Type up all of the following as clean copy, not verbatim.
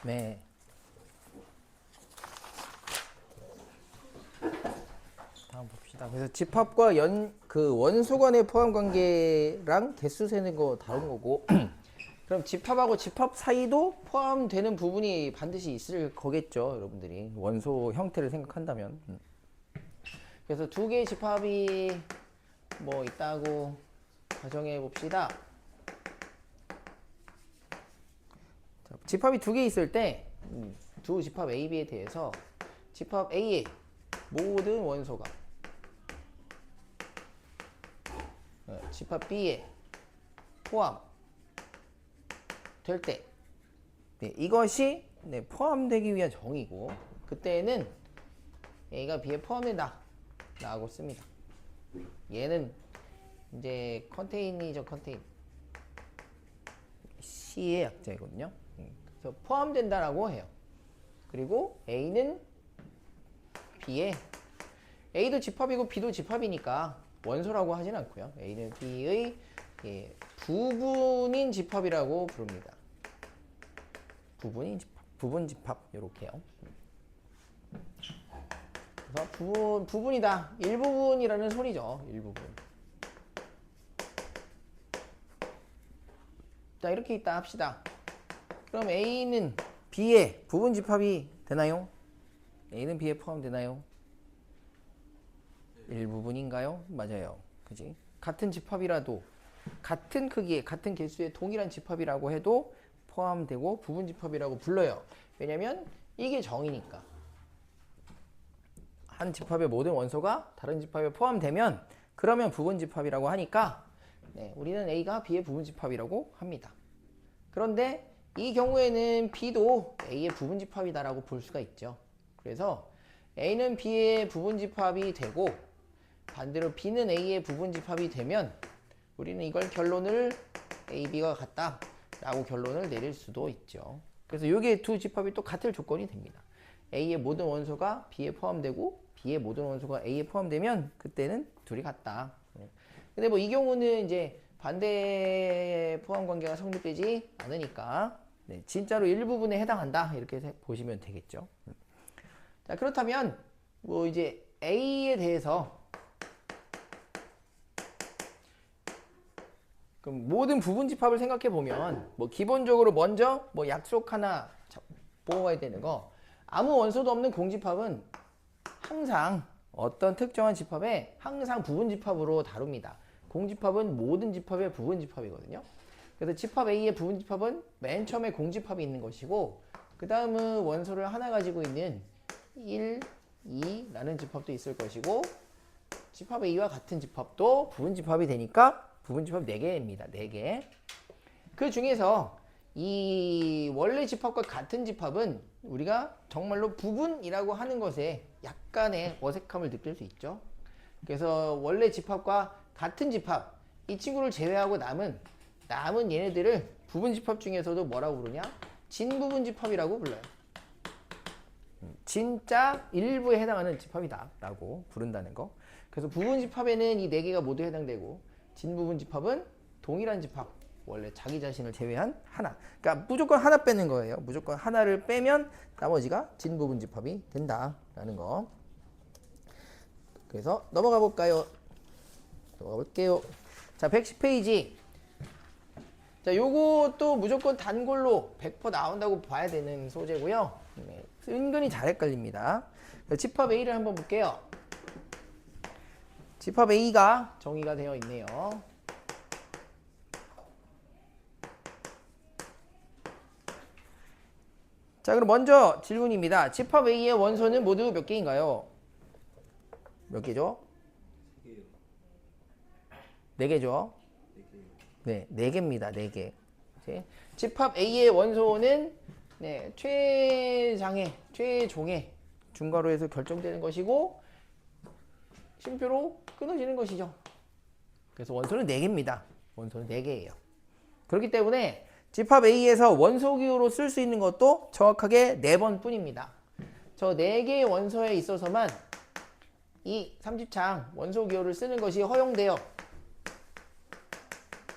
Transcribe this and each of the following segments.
네. 다음 봅시다. 그래서 집합과 그 원소 간의 포함 관계랑 개수 세는 거 다른 거고. 그럼 집합하고 집합 사이도 포함되는 부분이 반드시 있을 거겠죠, 여러분들이. 원소 형태를 생각한다면. 그래서 두 개의 집합이 뭐 있다고 가정해 봅시다. 집합이 두 개 있을 때 두 집합 A, B에 대해서 집합 A의 모든 원소가 집합 B에 포함 될 때 이것이 포함되기 위한 정의고, 그때는 A가 B에 포함된다 라고 씁니다. 얘는 이제 컨테인이죠. 컨테인 C의 약자이거든요. 그래서 포함된다라고 해요. 그리고 A는 B에, A도 집합이고 B도 집합이니까 원소라고 하진 않고요. A는 B의 부분인 집합이라고 부릅니다. 부분인 집합, 부분 집합 이렇게요. 그래서 부분이다, 일부분이라는 소리죠. 일부분. 자, 이렇게 있다 합시다. 그럼 A는 B에 부분 집합이 되나요? A는 B에 포함되나요? 일부분인가요? 맞아요. 그지? 같은 집합이라도 같은 크기에 같은 개수의 동일한 집합이라고 해도 포함되고 부분 집합이라고 불러요. 왜냐면 이게 정의니까. 한 집합의 모든 원소가 다른 집합에 포함되면 그러면 부분 집합이라고 하니까 우리는 A가 B의 부분 집합이라고 합니다. 그런데 이 경우에는 B도 A의 부분 집합이다라고 볼 수가 있죠. 그래서 A는 B의 부분 집합이 되고 반대로 B는 A의 부분 집합이 되면 우리는 이걸 결론을 A, B가 같다 라고 결론을 내릴 수도 있죠. 그래서 이게 두 집합이 또 같을 조건이 됩니다. A의 모든 원소가 B에 포함되고 B의 모든 원소가 A에 포함되면 그때는 둘이 같다. 근데 뭐 이 경우는 이제 반대 포함 관계가 성립되지 않으니까 진짜로 일부분에 해당한다 이렇게 보시면 되겠죠. 자, 그렇다면 뭐 이제 A에 대해서 그럼 모든 부분 집합을 생각해 보면 뭐 기본적으로 먼저 뭐 약속 하나 뽑아야 되는 거, 아무 원소도 없는 공집합은 항상 어떤 특정한 집합에 항상 부분 집합으로 다룹니다. 공집합은 모든 집합의 부분 집합이거든요. 그래서 집합 A의 부분 집합은 맨 처음에 공집합이 있는 것이고, 그 다음은 원소를 하나 가지고 있는 1, 2라는 집합도 있을 것이고, 집합 A와 같은 집합도 부분 집합이 되니까 부분 집합 4개입니다. 4개. 그 중에서 이 원래 집합과 같은 집합은 우리가 정말로 부분이라고 하는 것에 약간의 어색함을 느낄 수 있죠. 그래서 원래 집합과 같은 집합, 이 친구를 제외하고 남은 얘네들을 부분 집합 중에서도 뭐라고 부르냐? 진부분 집합이라고 불러요. 진짜 일부에 해당하는 집합이다 라고 부른다는 거. 그래서 부분 집합에는 이 4개가 모두 해당되고, 진부분 집합은 동일한 집합, 원래 자기 자신을 제외한 하나, 그러니까 무조건 하나 빼는 거예요. 무조건 하나를 빼면 나머지가 진부분 집합이 된다라는 거. 그래서 넘어가 볼까요? 넘어가 볼게요. 자, 110페이지. 자, 요것도 무조건 단골로 100% 나온다고 봐야 되는 소재고요. 은근히 잘 헷갈립니다. 집합 A를 한번 볼게요. 집합 A가 정의가 되어 있네요. 자, 그럼 먼저 질문입니다. 집합 A의 원소는 모두 몇 개인가요? 몇 개죠? 4개죠? 네, 4개입니다. 4개. 집합 A의 원소는 최종의 중괄호에서 결정되는 것이고 쉼표로 끊어지는 것이죠. 그래서 원소는 4개입니다. 원소는 4개예요. 그렇기 때문에 집합 A에서 원소 기호로 쓸 수 있는 것도 정확하게 4번 뿐입니다. 저 4개의 원소에 있어서만 이 삼집창 원소 기호를 쓰는 것이 허용돼요.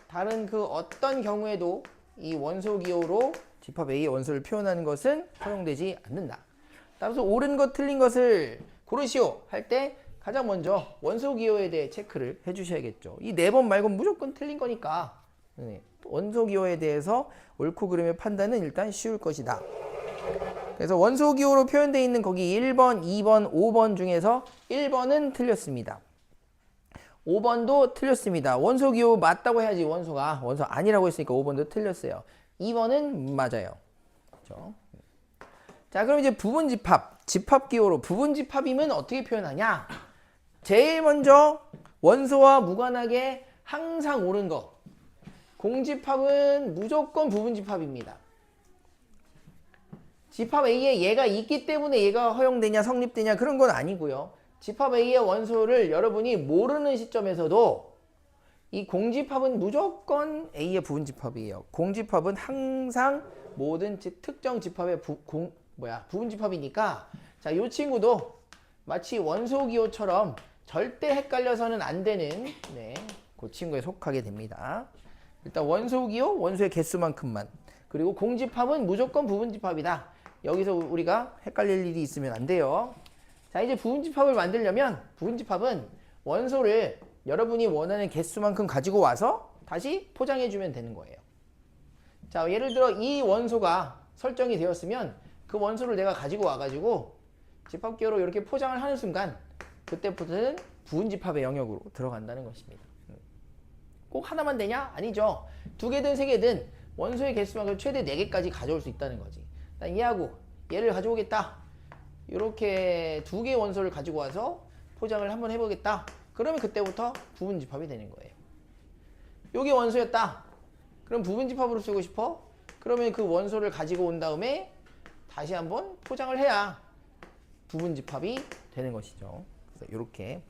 다른 그 어떤 경우에도 이 원소 기호로 집합 A의 원소를 표현하는 것은 허용되지 않는다. 따라서 옳은 것 틀린 것을 고르시오 할 때 가장 먼저 원소 기호에 대해 체크를 해주셔야겠죠. 이 4번 말고는 무조건 틀린 거니까 원소 기호에 대해서 옳고 그름의 판단은 일단 쉬울 것이다. 그래서 원소 기호로 표현되어 있는 거기 1번, 2번, 5번 중에서 1번은 틀렸습니다. 5번도 틀렸습니다. 원소 기호 맞다고 해야지 원소가 원소 아니라고 했으니까 5번도 틀렸어요. 2번은 맞아요. 그렇죠? 자, 그럼 이제 부분집합, 집합기호로 부분집합이면 어떻게 표현하냐? 제일 먼저 원소와 무관하게 항상 옳은 거. 공집합은 무조건 부분집합입니다. 집합 A에 얘가 있기 때문에 얘가 허용되냐 성립되냐 그런 건 아니고요. 집합 A의 원소를 여러분이 모르는 시점에서도 이 공집합은 무조건 A의 부분집합이에요. 공집합은 항상 모든 특정 집합의 부분집합이니까 자, 이 친구도 마치 원소 기호처럼 절대 헷갈려서는 안 되는 그 친구에 속하게 됩니다. 일단 원소 기호, 원소의 개수만큼만. 그리고 공집합은 무조건 부분집합이다. 여기서 우리가 헷갈릴 일이 있으면 안 돼요. 자, 이제 부분집합을 만들려면 부분집합은 원소를 여러분이 원하는 개수만큼 가지고 와서 다시 포장해주면 되는 거예요. 자, 예를 들어 이 원소가 설정이 되었으면 그 원소를 내가 가지고 와가지고 집합기호로 이렇게 포장을 하는 순간 그때부터는 부분집합의 영역으로 들어간다는 것입니다. 꼭 하나만 되냐? 아니죠. 2개든 3개든 원소의 개수만큼 최대 4개까지 가져올 수 있다는 거지. 난 얘하고 얘를 가져오겠다. 이렇게 2개의 원소를 가지고 와서 포장을 한번 해보겠다. 그러면 그때부터 부분집합이 되는 거예요. 요게 원소였다. 그럼 부분집합으로 쓰고 싶어? 그러면 그 원소를 가지고 온 다음에 다시 한번 포장을 해야 부분집합이 되는 것이죠. 그래서 이렇게.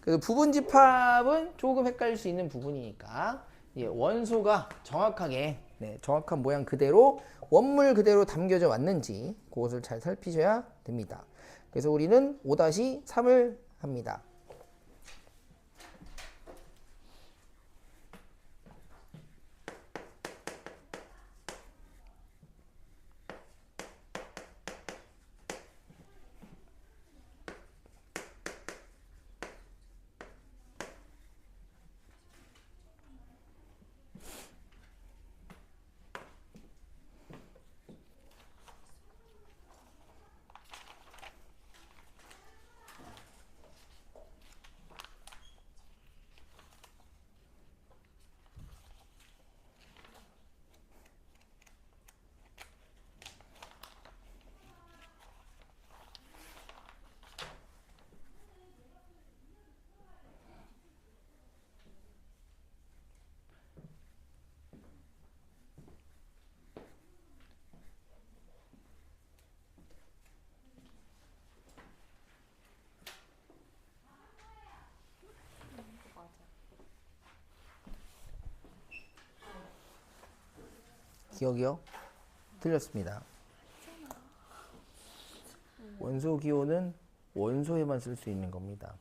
그래서 부분집합은 조금 헷갈릴 수 있는 부분이니까 원소가 정확하게 정확한 모양 그대로 원물 그대로 담겨져 왔는지 그것을 잘 살피셔야 됩니다. 그래서 우리는 5-3을 합니다. 기억이요? 틀렸습니다. 원소 기호는 원소에만 쓸 수 있는 겁니다.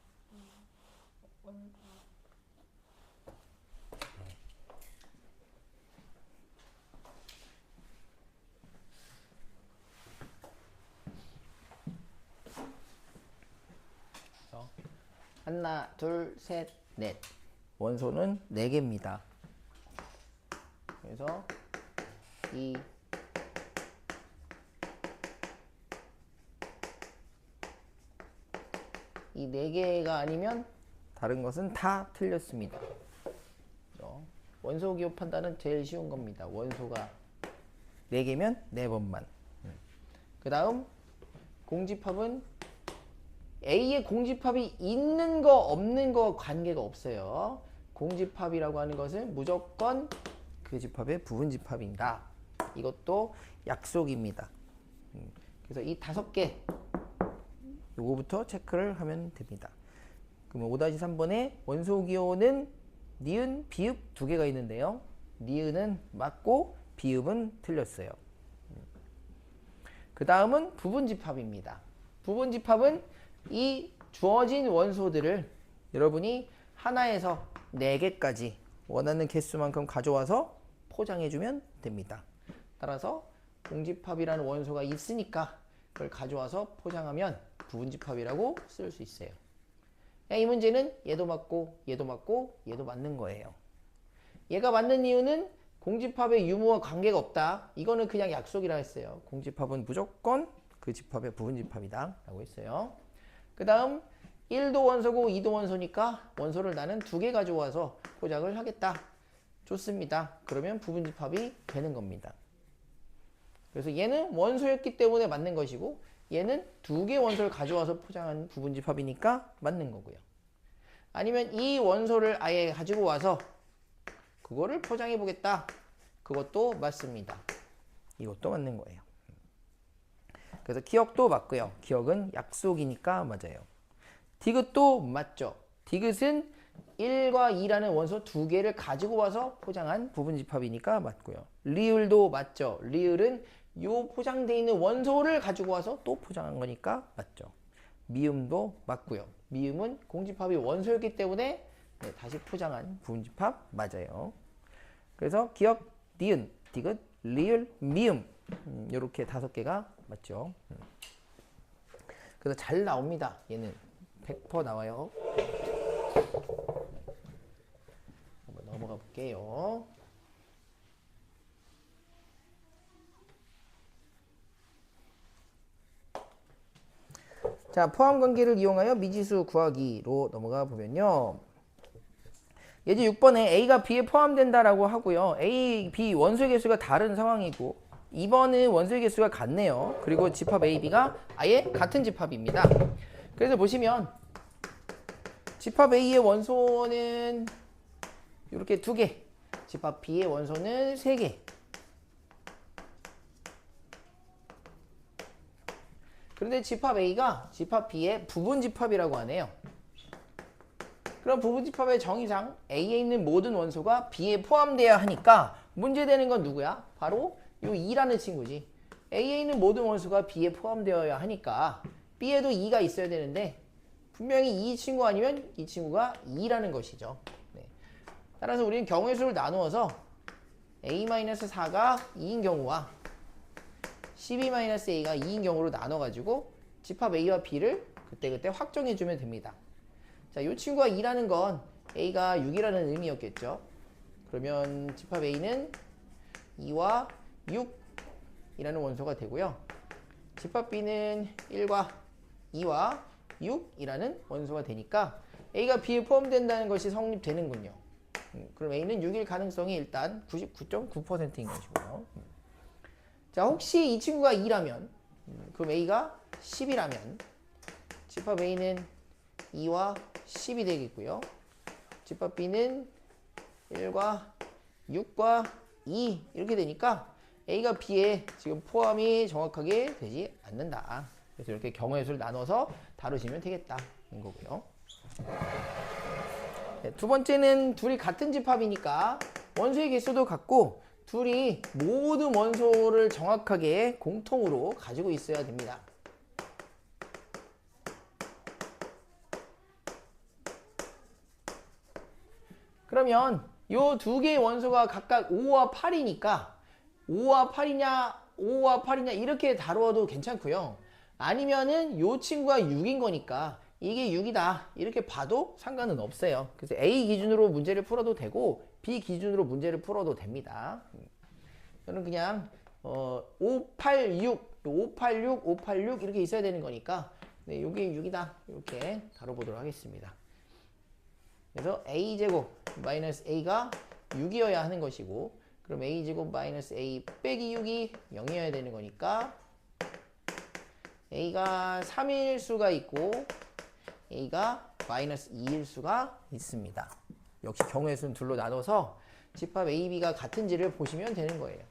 하나, 둘, 셋, 넷. 원소는 4개입니다. 그래서 이 이 4개가 아니면 다른 것은 다 틀렸습니다. 원소 기호 판단은 제일 쉬운 겁니다. 원소가 4개면 4번만. 그 다음 공집합은 A의 공집합이 있는 거 없는 거 관계가 없어요. 공집합이라고 하는 것은 무조건 그 집합의 부분집합인가. 이것도 약속입니다. 그래서 이 5개 요거부터 체크를 하면 됩니다. 그러면 5-3번에 원소 기호는 니은, 비읍 2개가 있는데요. 니은은 맞고 비읍은 틀렸어요. 그 다음은 부분집합입니다. 부분집합은 이 주어진 원소들을 여러분이 하나에서 4개까지 원하는 개수만큼 가져와서 포장해주면 됩니다. 따라서 공집합이라는 원소가 있으니까 그걸 가져와서 포장하면 부분집합이라고 쓸 수 있어요. 이 문제는 얘도 맞고 얘도 맞고 얘도 맞는 거예요. 얘가 맞는 이유는 공집합의 유무와 관계가 없다. 이거는 그냥 약속이라 했어요. 공집합은 무조건 그 집합의 부분집합이다 라고 했어요. 그 다음 1도 원소고 2도 원소니까 원소를 나는 2개 가져와서 포장을 하겠다. 좋습니다. 그러면 부분집합이 되는 겁니다. 그래서 얘는 원소였기 때문에 맞는 것이고 얘는 2개 원소를 가져와서 포장한 부분집합이니까 맞는 거고요. 아니면 이 원소를 아예 가지고 와서 그거를 포장해 보겠다. 그것도 맞습니다. 이것도 맞는 거예요. 그래서 기억도 맞고요. 기억은 약속이니까 맞아요. 디귿도 맞죠. 디귿은 1과 2라는 원소 2개를 가지고 와서 포장한 부분집합이니까 맞고요. 리을도 맞죠. 리을은 요 포장되어 있는 원소를 가지고 와서 또 포장한 거니까 맞죠. 미음도 맞고요. 미음은 공집합이 원소였기 때문에 다시 포장한 부분집합 맞아요. 그래서 기억, 니은, 디귿, 리을, 미음 이렇게 5개가 맞죠. 그래서 잘 나옵니다. 얘는 100% 나와요. 한번 넘어가 볼게요. 자, 포함 관계를 이용하여 미지수 구하기로 넘어가 보면요. 예제 6번에 A가 B에 포함된다라고 하고요. A, B 원소의 개수가 다른 상황이고 2번은 원소의 개수가 같네요. 그리고 집합 A, B가 아예 같은 집합입니다. 그래서 보시면 집합 A의 원소는 이렇게 2개, 집합 B의 원소는 3개. 그런데 집합 A가 집합 B의 부분집합이라고 하네요. 그럼 부분집합의 정의상 A에 있는 모든 원소가 B에 포함되어야 하니까 문제되는 건 누구야? 바로 이 2라는 친구지. A에 있는 모든 원소가 B에 포함되어야 하니까 B에도 2가 있어야 되는데 분명히 이 친구 아니면 이 친구가 2라는 것이죠. 네. 따라서 우리는 경우의 수를 나누어서 A-4가 2인 경우와 12-A가 2인 경우로 나눠가지고 집합 A와 B를 그때그때 확정해주면 됩니다. 자, 이 친구가 2라는 건 A가 6이라는 의미였겠죠. 그러면 집합 A는 2와 6이라는 원소가 되고요. 집합 B는 1과 2와 6이라는 원소가 되니까 A가 B에 포함된다는 것이 성립되는군요. 그럼 A는 6일 가능성이 일단 99.9%인 것이고요. 자, 혹시 이 친구가 2라면 그럼 A가 10이라면 집합 A는 2와 10이 되겠고요. 집합 B는 1과 6과 2 이렇게 되니까 A가 B에 지금 포함이 정확하게 되지 않는다. 그래서 이렇게 경우의 수를 나눠서 다루시면 되겠다는 거고요. 네, 두 번째는 둘이 같은 집합이니까 원소의 개수도 같고 둘이 모든 원소를 정확하게 공통으로 가지고 있어야 됩니다. 그러면 이 2개의 원소가 각각 5와 8이니까 5와 8이냐 이렇게 다루어도 괜찮고요. 아니면은 이 친구가 6인 거니까 이게 6이다 이렇게 봐도 상관은 없어요. 그래서 A 기준으로 문제를 풀어도 되고 B 기준으로 문제를 풀어도 됩니다. 저는 그냥 586, 586, 586 이렇게 있어야 되는 거니까 네, 이게 6이다 이렇게 다뤄보도록 하겠습니다. 그래서 A제곱 마이너스 A가 6이어야 하는 것이고 그럼 A제곱 마이너스 A 빼기 6이 0이어야 되는 거니까 A가 3일 수가 있고 A가 마이너스 2일 수가 있습니다. 역시 경우의 수는 둘로 나눠서 집합 A, B가 같은지를 보시면 되는 거예요.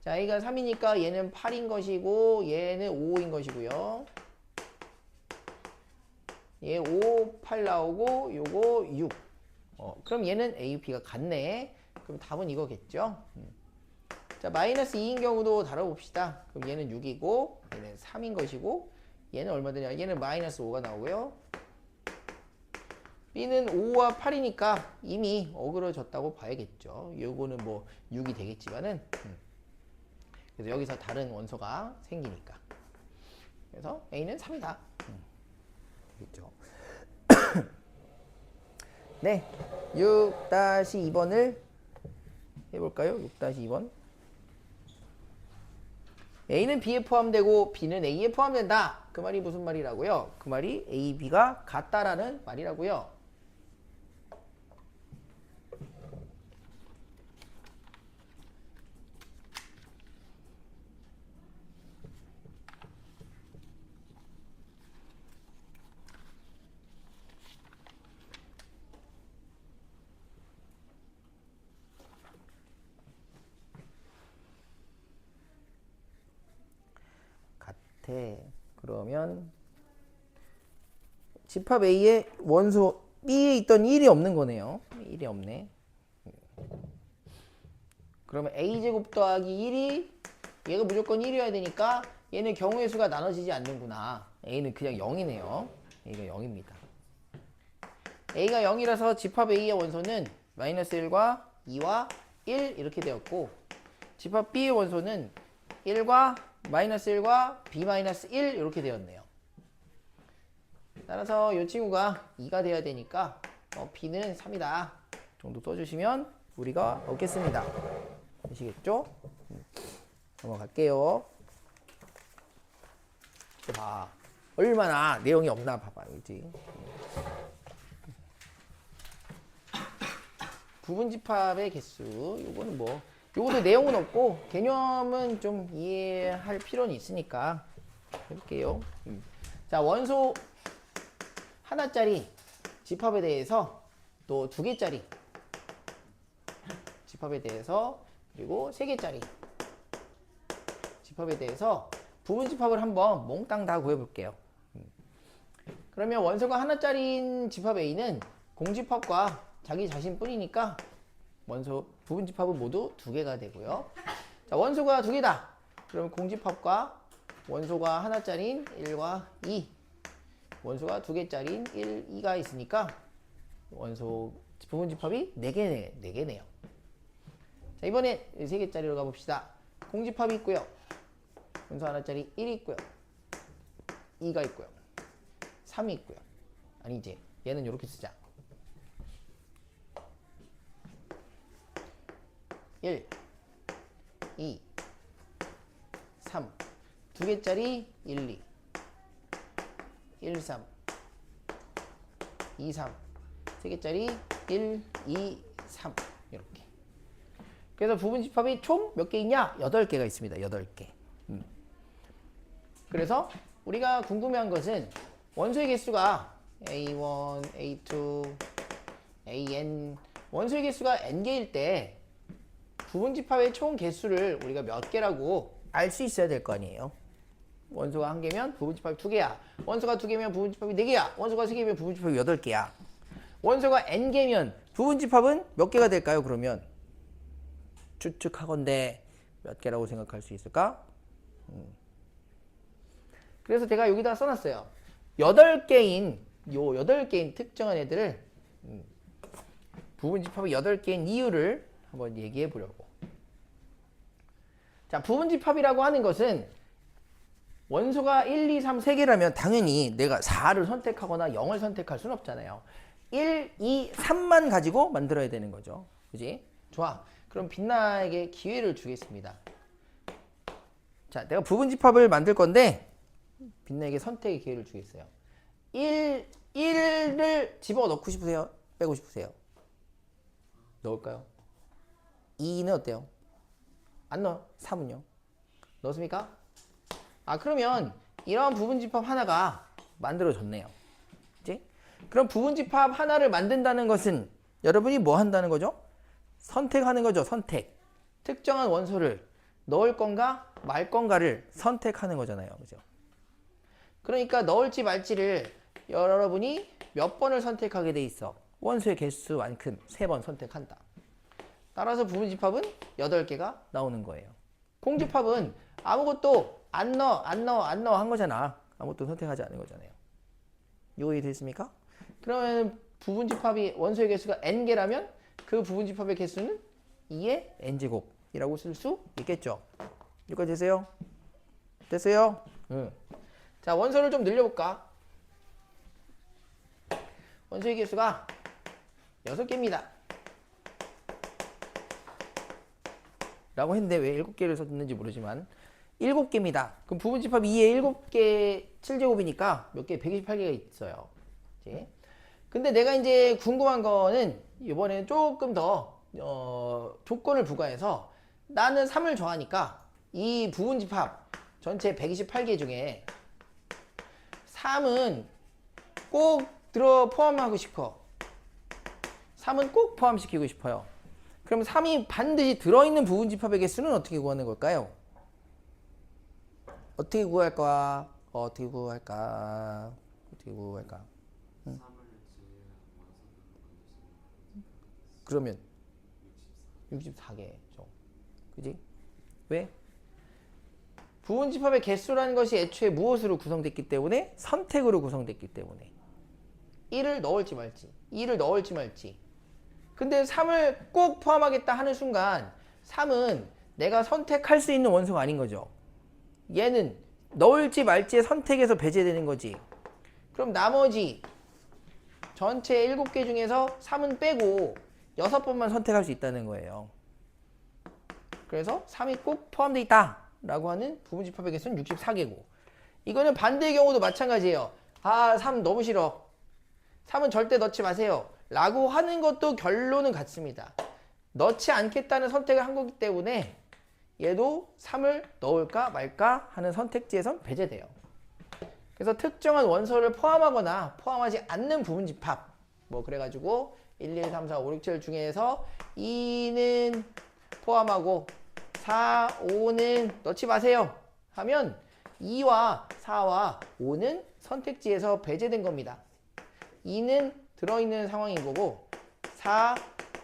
자, A가 3이니까 얘는 8인 것이고 얘는 5인 것이고요. 얘 5, 8 나오고 요거 6. 그럼 얘는 A, B가 같네. 그럼 답은 이거겠죠. 자, 마이너스 2인 경우도 다뤄봅시다. 그럼 얘는 6이고 얘는 3인 것이고 얘는 얼마 되냐? 얘는 마이너스 5가 나오고요. B는 5와 8이니까 이미 어그러졌다고 봐야겠죠. 요거는 뭐 6이 되겠지만은 그래서 여기서 다른 원소가 생기니까. 그래서 A는 3이다. 그렇죠. 네, 6-2번을 해볼까요? 6-2번. A는 B에 포함되고 B는 A에 포함된다. 그 말이 무슨 말이라고요? 그 말이 A, B가 같다라는 말이라고요. 그러면 집합 A에 원소 B에 있던 1이 없는 거네요. 1이 없네. 그러면 A제곱 더하기 1이 얘가 무조건 1이어야 되니까 얘는 경우의 수가 나눠지지 않는구나. A는 그냥 0이네요. A가 0입니다. A가 0이라서 집합 A의 원소는 마이너스 1과 2와 1 이렇게 되었고 집합 B의 원소는 1과 마이너스 1과 B 마이너스 1 이렇게 되었네요. 따라서 이 친구가 2가 돼야 되니까 B는 3이다 정도 써주시면 우리가 얻겠습니다. 아시겠죠? 넘어갈게요. 봐, 얼마나 내용이 없나 봐봐, 그지? 부분집합의 개수, 요거는 뭐 요것도 내용은 없고 개념은 좀 이해할 필요는 있으니까 해볼게요. 자, 원소 하나짜리 집합에 대해서 또 2개짜리 집합에 대해서 그리고 3개짜리 집합에 대해서 부분집합을 한번 몽땅 다 구해볼게요. 그러면 원소가 하나짜리인 집합 A는 공집합과 자기 자신뿐이니까 원소 부분집합은 모두 2개가 되고요. 자, 원소가 2개다. 그러면 공집합과 원소가 하나짜리인 1과 2 원소가 2개짜리인 1, 2가 있으니까 원소 부분집합이 4개네요. 자, 이번에 3개짜리로 가봅시다. 공집합이 있고요. 원소 하나짜리 1이 있고요. 2가 있고요. 3이 있고요. 아니지, 얘는 이렇게 쓰자. 1, 2, 3 2개짜리 1, 2 1, 3 2, 3 3개짜리 1, 2, 3 이렇게. 그래서 부분집합이 총 몇 개 있냐? 8개가 있습니다. 8개. 그래서 우리가 궁금해한 것은 원소의 개수가 A1, A2, AN 원소의 개수가 n개일 때 부분집합의 총 개수를 우리가 몇 개라고 알 수 있어야 될 거 아니에요. 원소가 1개면 부분집합이 2개야. 원소가 2개면 부분집합이 4개야. 원소가 3개면 부분집합이 8개야. 원소가 n개면 부분집합은 몇 개가 될까요? 그러면 추측하건대 몇 개라고 생각할 수 있을까? 그래서 제가 여기다 써놨어요. 8개인 요 8개인 특정한 애들을 부분집합이 8개인 이유를 한번 얘기해 보려고. 자, 부분집합이라고 하는 것은 원소가 1, 2, 3, 3개라면 당연히 내가 4를 선택하거나 0을 선택할 수는 없잖아요. 1, 2, 3만 가지고 만들어야 되는 거죠. 그지? 좋아. 그럼 빛나에게 기회를 주겠습니다. 자, 내가 부분집합을 만들 건데 빛나에게 선택의 기회를 주겠어요. 1을 집어 넣고 싶으세요? 빼고 싶으세요? 넣을까요? 2는 어때요? 안 넣어. 3은요? 넣습니까? 아, 그러면 이런 부분집합 하나가 만들어졌네요. 그치? 그럼 부분집합 하나를 만든다는 것은 여러분이 뭐 한다는 거죠? 선택하는 거죠. 선택. 특정한 원소를 넣을 건가 말 건가를 선택하는 거잖아요. 그죠? 그러니까 넣을지 말지를 여러분이 몇 번을 선택하게 돼 있어. 원소의 개수만큼 3번 선택한다. 따라서 부분집합은 8개가 나오는 거예요. 공집합은 아무것도 안 넣어 한 거잖아. 아무것도 선택하지 않은 거잖아요. 이거 이해됐습니까? 그러면 부분집합이 원소의 개수가 n개라면 그 부분집합의 개수는 2의 n제곱이라고 쓸 수 있겠죠. 여기까지 되세요? 됐어요? 응. 자, 원소를 좀 늘려볼까? 원소의 개수가 6개입니다. 라고 했는데 왜 7개를 썼는지 모르지만 7개입니다. 그럼 부분집합 2에 7개 7제곱이니까 몇 개? 128개가 있어요. 이제. 근데 내가 이제 궁금한 거는 이번에는 조금 더 조건을 부과해서 나는 3을 좋아하니까 이 부분집합 전체 128개 중에 3은 꼭 포함하고 싶어. 3은 꼭 포함시키고 싶어요. 그럼 3이 반드시 들어있는 부분집합의 개수는 어떻게 구하는 걸까요? 어떻게 구할까? 어떻게 구할까? 어떻게 구할까? 응? 그러면 64개죠. 그지? 왜? 부분집합의 개수라는 것이 애초에 무엇으로 구성됐기 때문에? 선택으로 구성됐기 때문에 1을 넣을지 말지 2를 넣을지 말지. 근데 3을 꼭 포함하겠다 하는 순간 3은 내가 선택할 수 있는 원소가 아닌 거죠. 얘는 넣을지 말지의 선택에서 배제되는 거지. 그럼 나머지 전체 7개 중에서 3은 빼고 6번만 선택할 수 있다는 거예요. 그래서 3이 꼭 포함되어 있다 라고 하는 부분집합의 개수는 64개고, 이거는 반대의 경우도 마찬가지예요. 아, 3 너무 싫어, 3은 절대 넣지 마세요 라고 하는 것도 결론은 같습니다. 넣지 않겠다는 선택을 한 거기 때문에 얘도 3을 넣을까 말까 하는 선택지에선 배제돼요. 그래서 특정한 원소를 포함하거나 포함하지 않는 부분집합, 뭐 그래가지고 1, 2, 3, 4, 5, 6, 7 중에서 2는 포함하고 4, 5는 넣지 마세요 하면 2와 4와 5는 선택지에서 배제된 겁니다. 2는 들어있는 상황인 거고 4,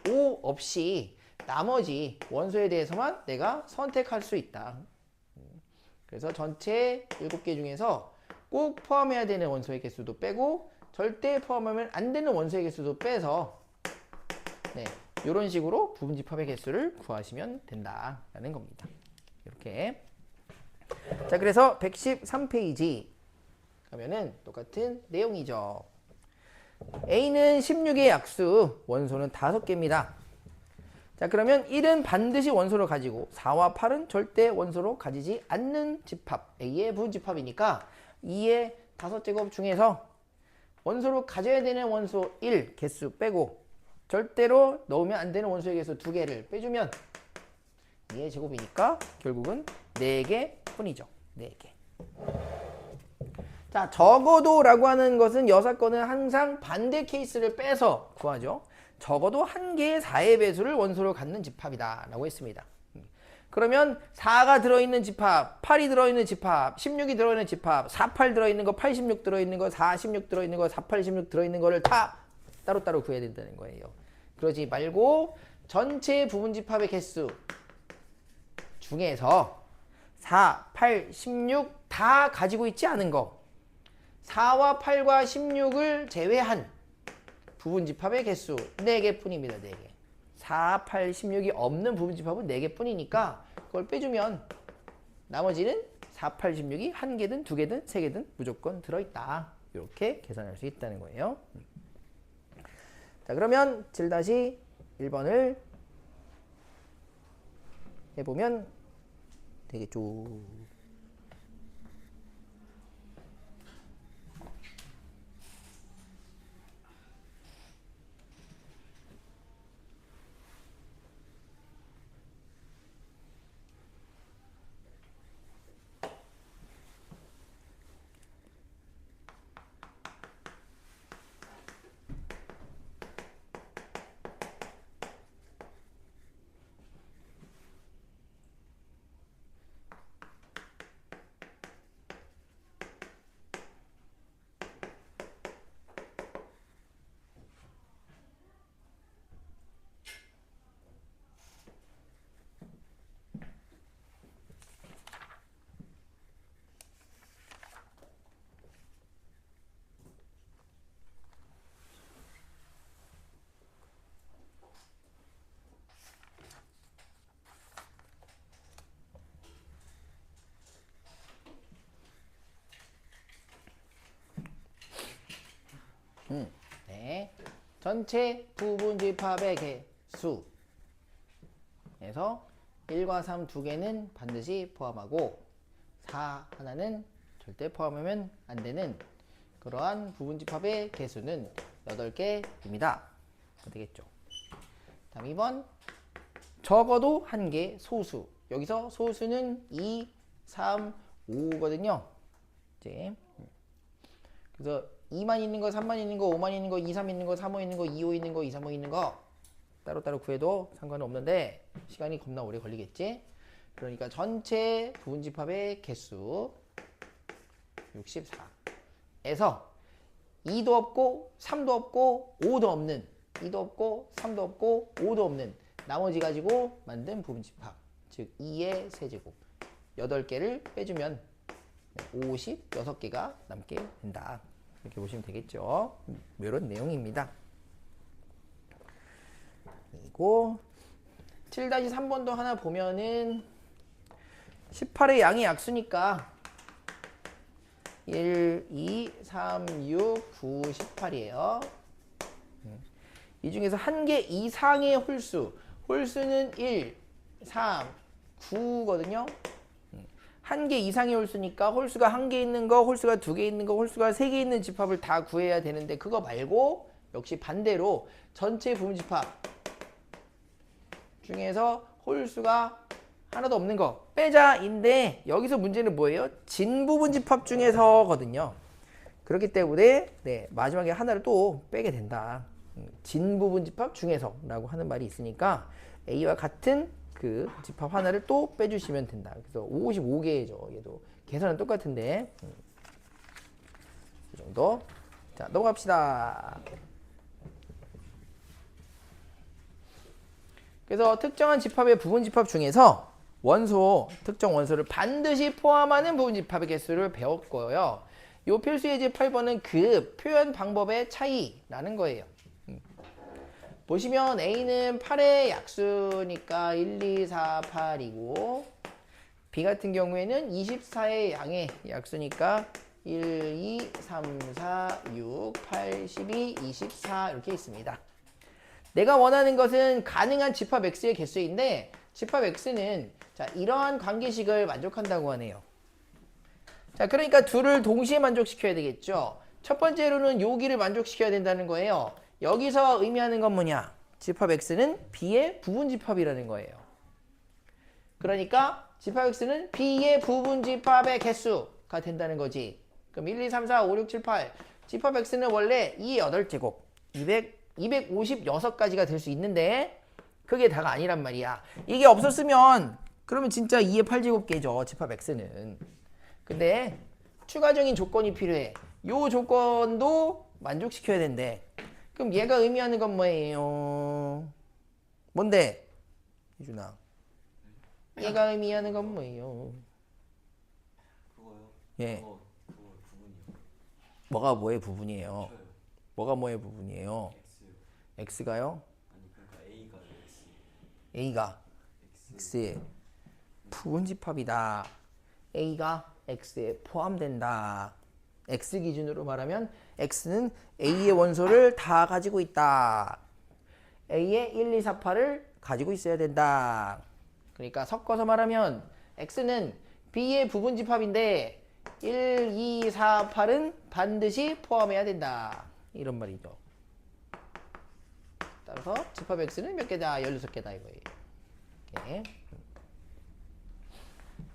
5 없이 나머지 원소에 대해서만 내가 선택할 수 있다. 그래서 전체 7개 중에서 꼭 포함해야 되는 원소의 개수도 빼고 절대 포함하면 안 되는 원소의 개수도 빼서 이런 식으로 부분집합의 개수를 구하시면 된다라는 겁니다. 이렇게. 자, 그래서 113페이지 가면은 똑같은 내용이죠. A는 16의 약수, 원소는 5개입니다. 자, 그러면 1은 반드시 원소를 가지고 4와 8은 절대 원소로 가지지 않는 집합, A의 부분집합이니까 2의 5제곱 중에서 원소로 가져야 되는 원소 1 개수 빼고 절대로 넣으면 안 되는 원소의 개수 2개를 빼주면 2의 제곱이니까 결국은 4개 뿐이죠. 4개. 자, 적어도 라고 하는 것은 여사건은 항상 반대 케이스를 빼서 구하죠. 적어도 한 개의 4의 배수를 원소로 갖는 집합이다 라고 했습니다. 그러면 4가 들어있는 집합, 8이 들어있는 집합, 16이 들어있는 집합, 48 들어있는 거, 86 들어있는 거, 46 들어있는 거, 48, 16 들어있는 거를 다 따로따로 구해야 된다는 거예요. 그러지 말고 전체 부분집합의 개수 중에서 4, 8, 16 다 가지고 있지 않은 거, 4와 8과 16을 제외한 부분집합의 개수 4개 뿐입니다. 4개. 4, 8, 16이 없는 부분집합은 4개 뿐이니까 그걸 빼주면 나머지는 4, 8, 16이 1개든 2개든 3개든 무조건 들어있다. 이렇게 계산할 수 있다는 거예요. 자, 그러면 7-1번을 해보면 되겠죠. 네. 전체 부분집합의 개수 에서 1과 3 두 개는 반드시 포함하고 4 하나는 절대 포함하면 안 되는 그러한 부분집합의 개수는 8개입니다. 되겠죠. 다음 2번. 적어도 한 개 소수. 여기서 소수는 2, 3, 5거든요. 이제 그래서 2만 있는 거, 3만 있는 거, 5만 있는 거, 2, 3 있는 거, 3, 5 있는 거, 2, 5 있는 거, 2, 3, 5 있는 거 따로따로 구해도 상관은 없는데 시간이 겁나 오래 걸리겠지. 그러니까 전체 부분집합의 개수 64에서 2도 없고 3도 없고 5도 없는 2도 없고 3도 없고 5도 없는 나머지 가지고 만든 부분집합, 즉 2의 세제곱 8개를 빼주면 56개가 남게 된다. 이렇게 보시면 되겠죠. 이런 내용입니다. 그리고 7-3번도 하나 보면은 18의 양이 약수니까 1, 2, 3, 6, 9, 18이에요. 이 중에서 한 개 이상의 홀수는 1, 3, 9거든요. 한 개 이상의 홀수니까 홀수가 한 개 있는 거, 홀수가 두 개 있는 거, 홀수가 세 개 있는 집합을 다 구해야 되는데 그거 말고 역시 반대로 전체 부분집합 중에서 홀수가 하나도 없는 거 빼자인데 여기서 문제는 뭐예요? 진부분집합 중에서거든요. 그렇기 때문에 마지막에 하나를 또 빼게 된다. 진부분집합 중에서 라고 하는 말이 있으니까 A와 같은 그 집합 하나를 또 빼주시면 된다. 그래서 55개죠. 얘도 계산은 똑같은데 이 정도. 자, 넘어갑시다. 그래서 특정한 집합의 부분집합 중에서 특정 원소를 반드시 포함하는 부분집합의 개수를 배웠고요. 요 필수 예제 8번은 그 표현 방법의 차이라는 거예요. 보시면 A는 8의 약수니까 1, 2, 4, 8이고 B 같은 경우에는 24의 양의 약수니까 1, 2, 3, 4, 6, 8, 12, 24 이렇게 있습니다. 내가 원하는 것은 가능한 집합 X의 개수인데 집합 X는 자, 이러한 관계식을 만족한다고 하네요. 자, 그러니까 둘을 동시에 만족시켜야 되겠죠. 첫 번째로는 여기를 만족시켜야 된다는 거예요. 여기서 의미하는 건 뭐냐? 집합 X는 B의 부분집합이라는 거예요. 그러니까 집합 X는 B의 부분집합의 개수가 된다는 거지. 그럼 1, 2, 3, 4, 5, 6, 7, 8 집합 X는 원래 2의 8제곱 256가지가 될 수 있는데 그게 다가 아니란 말이야. 이게 없었으면 그러면 진짜 2의 8제곱계죠. 집합 X는. 근데 추가적인 조건이 필요해. 요 조건도 만족시켜야 된대. 그럼 얘가 의미하는 건 뭐예요? 뭔데? 이준아. 얘가 의미하는 건 뭐예요? 그거요? 예. 그거 부분이요. 뭐가 뭐의 부분이에요? 저요. 뭐가 뭐의 부분이에요? X요. X가요? 아니 그러니까 A가 X. A가 X의 부분집합이다. A가 X에 포함된다. X 기준으로 말하면 X는 A의 원소를 다 가지고 있다. A의 1, 2, 4, 8을 가지고 있어야 된다. 그러니까 섞어서 말하면 X는 B의 부분집합인데 1, 2, 4, 8은 반드시 포함해야 된다. 이런 말이죠. 따라서 집합 X는 몇 개다? 16개다 이거예요. 이렇게.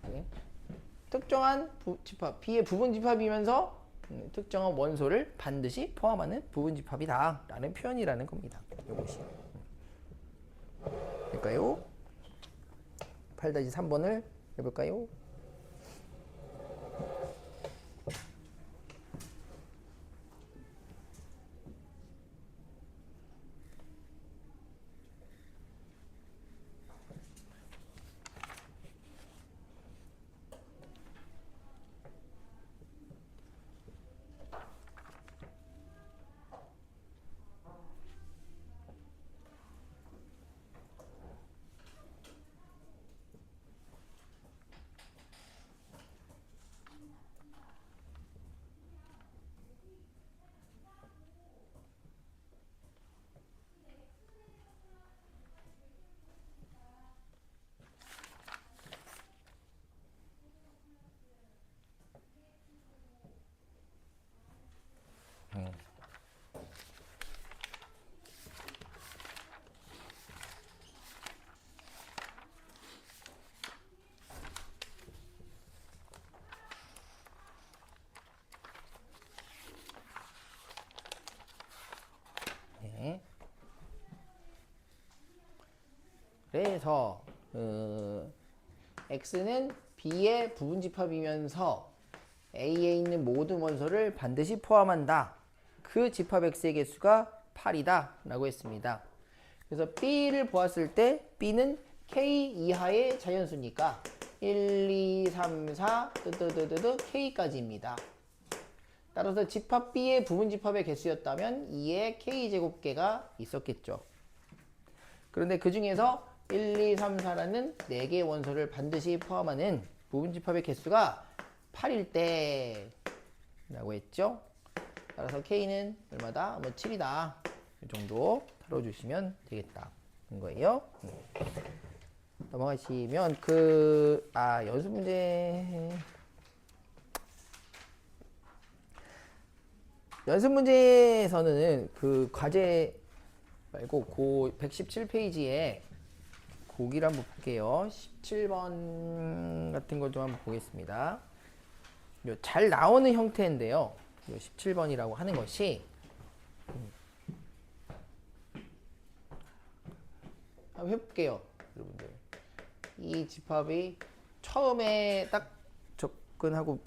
네. 특정한 집합, B의 부분집합이면서 특정한 원소를 반드시 포함하는 부분집합이다 라는 표현이라는 겁니다. 이것이. 될까요? 8-3번을 해볼까요? 해서 x는 b의 부분집합이면서 a에 있는 모든 원소를 반드시 포함한다. 그 집합 x의 개수가 8이다 라고 했습니다. 그래서 b를 보았을 때 b는 k 이하의 자연수니까 1, 2, 3, 4 k까지입니다. 따라서 집합 b의 부분집합의 개수였다면 2의 k제곱계가 있었겠죠. 그런데 그 중에서 1, 2, 3, 4라는 4개의 원소를 반드시 포함하는 부분집합의 개수가 8일 때 라고 했죠. 따라서 K는 얼마다? 뭐 7이다. 이 정도 다뤄주시면 되겠다. 인 거예요. 넘어가시면 연습 문제. 연습 문제에서는 그 과제 말고 고 117페이지에 고기를 한번 볼게요. 17번 같은 걸 좀 한번 보겠습니다. 잘 나오는 형태인데요. 요 17번이라고 하는 것이 한번 해볼게요. 여러분들 이 집합이 처음에 딱 접근하고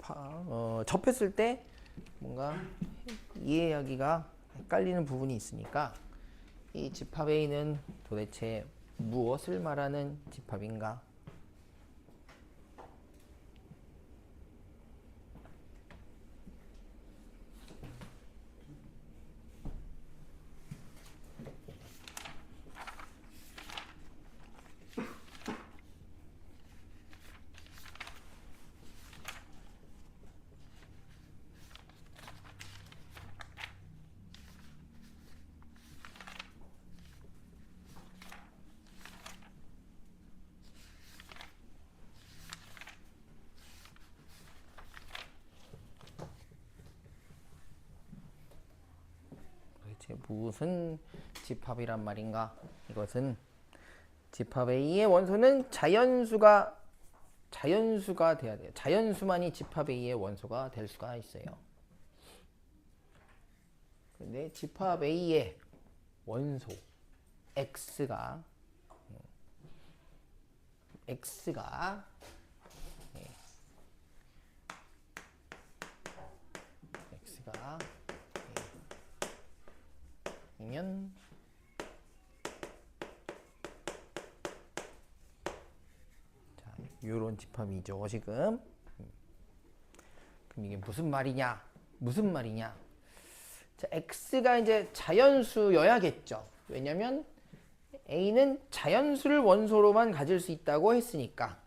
접했을 때 뭔가 이해하기가 헷갈리는 부분이 있으니까 이 집합 A는 도대체 무엇을 말하는 집합인가? 도대체 무슨 집합이란 말인가? 이것은 집합 A의 원소는 자연수가 돼야 돼요. 자연수만이 집합 A의 원소가 될 수가 있어요. 근데 집합 A의 원소 X가 이면 자, 요런 집합이죠, 지금. 그럼 이게 무슨 말이냐? 자, X가 이제 자연수여야겠죠. 왜냐면 A는 자연수를 원소로만 가질 수 있다고 했으니까.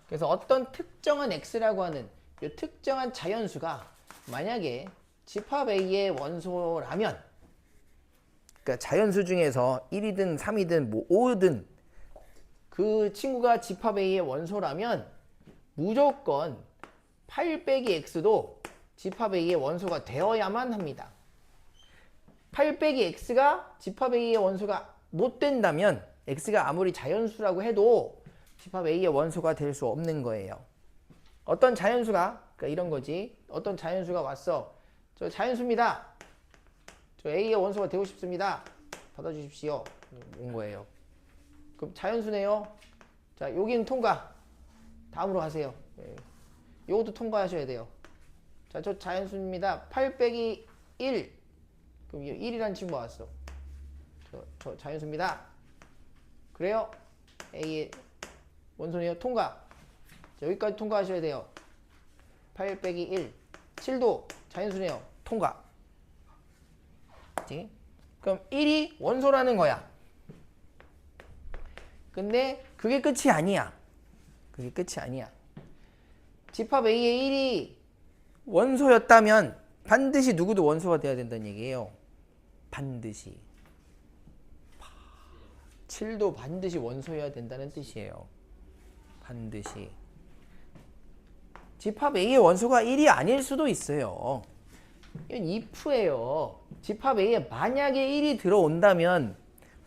그래서 어떤 특정한 X라고 하는 이 특정한 자연수가 만약에 집합 A의 원소라면, 그러니까 자연수 중에서 1이든 3이든 뭐 5든 그 친구가 집합 A의 원소라면 무조건 8 빼기 X도 집합 A의 원소가 되어야만 합니다. 8 빼기 X가 집합 A의 원소가 못 된다면 X가 아무리 자연수라고 해도 집합 A의 원소가 될 수 없는 거예요. 어떤 자연수가, 그러니까 이런 거지. 어떤 자연수가 왔어. 저 자연수입니다. 저 A의 원소가 되고 싶습니다. 받아주십시오. 온 거예요. 그럼 자연수네요. 자, 여기는 통과. 다음으로 가세요. 요것도 통과하셔야 돼요. 자, 저 자연수입니다. 8 빼기 1. 그럼 1이라는 친구가 왔어. 저 자연수입니다. 그래요? A의 원소네요. 통과. 자, 여기까지 통과하셔야 돼요. 8 빼기 1. 7도 자연수네요. 통과. 그치? 그럼 1이 원소라는 거야. 근데 그게 끝이 아니야. 집합 A의 1이 원소였다면 반드시 누구도 원소가 돼야 된다는 얘기예요. 반드시. 7도 반드시 원소여야 된다는 뜻이에요. 반드시. 집합 A의 원소가 1이 아닐 수도 있어요. 이건 if예요. 집합 A에 만약에 1이 들어온다면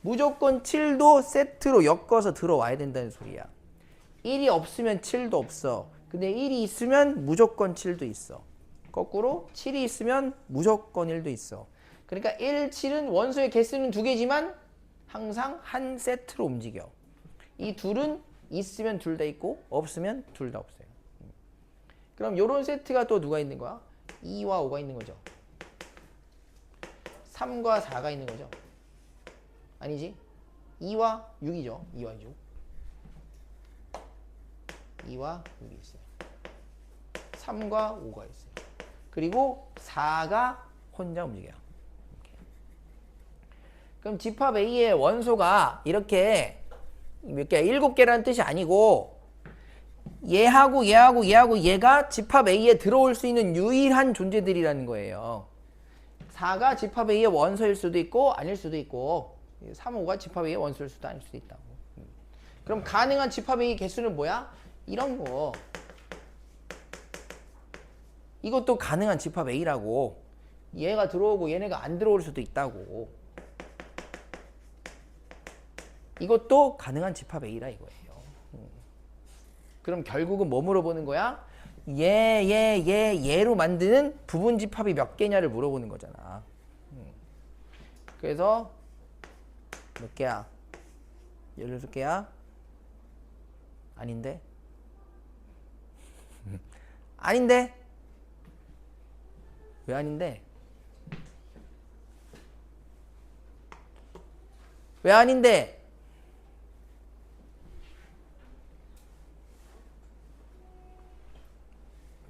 무조건 7도 세트로 엮어서 들어와야 된다는 소리야. 1이 없으면 7도 없어. 근데 1이 있으면 무조건 7도 있어. 거꾸로 7이 있으면 무조건 1도 있어. 그러니까 1, 7은 원소의 개수는 2개지만 항상 한 세트로 움직여. 이 둘은 있으면 둘 다 있고 없으면 둘 다 없어요. 그럼 요런 세트가 또 누가 있는 거야? 2와 5가 있는 거죠. 3과 4가 있는 거죠. 아니지? 2와 6이죠. 2와 6. 2와 6이 있어요. 3과 5가 있어요. 그리고 4가 혼자 움직여요. 이렇게. 그럼 집합 A의 원소가 이렇게 몇 개? 7개라는 뜻이 아니고 얘하고 얘하고 얘하고 얘가 집합 A에 들어올 수 있는 유일한 존재들이라는 거예요. 4가 집합 A의 원소일 수도 있고 아닐 수도 있고 3, 5가 집합 A의 원소일 수도 아닐 수도 있다고. 그럼 가능한 집합 A 개수는 뭐야? 이런 거. 이것도 가능한 집합 A라고. 얘가 들어오고 얘네가 안 들어올 수도 있다고. 이것도 가능한 집합 A라 이거예요. 그럼 결국은 뭐 물어보는 거야? 얘로 만드는 부분 집합이 몇 개냐를 물어보는 거잖아. 그래서 몇 개야? 16개야? 아닌데? 아닌데? 왜 아닌데? 왜 아닌데?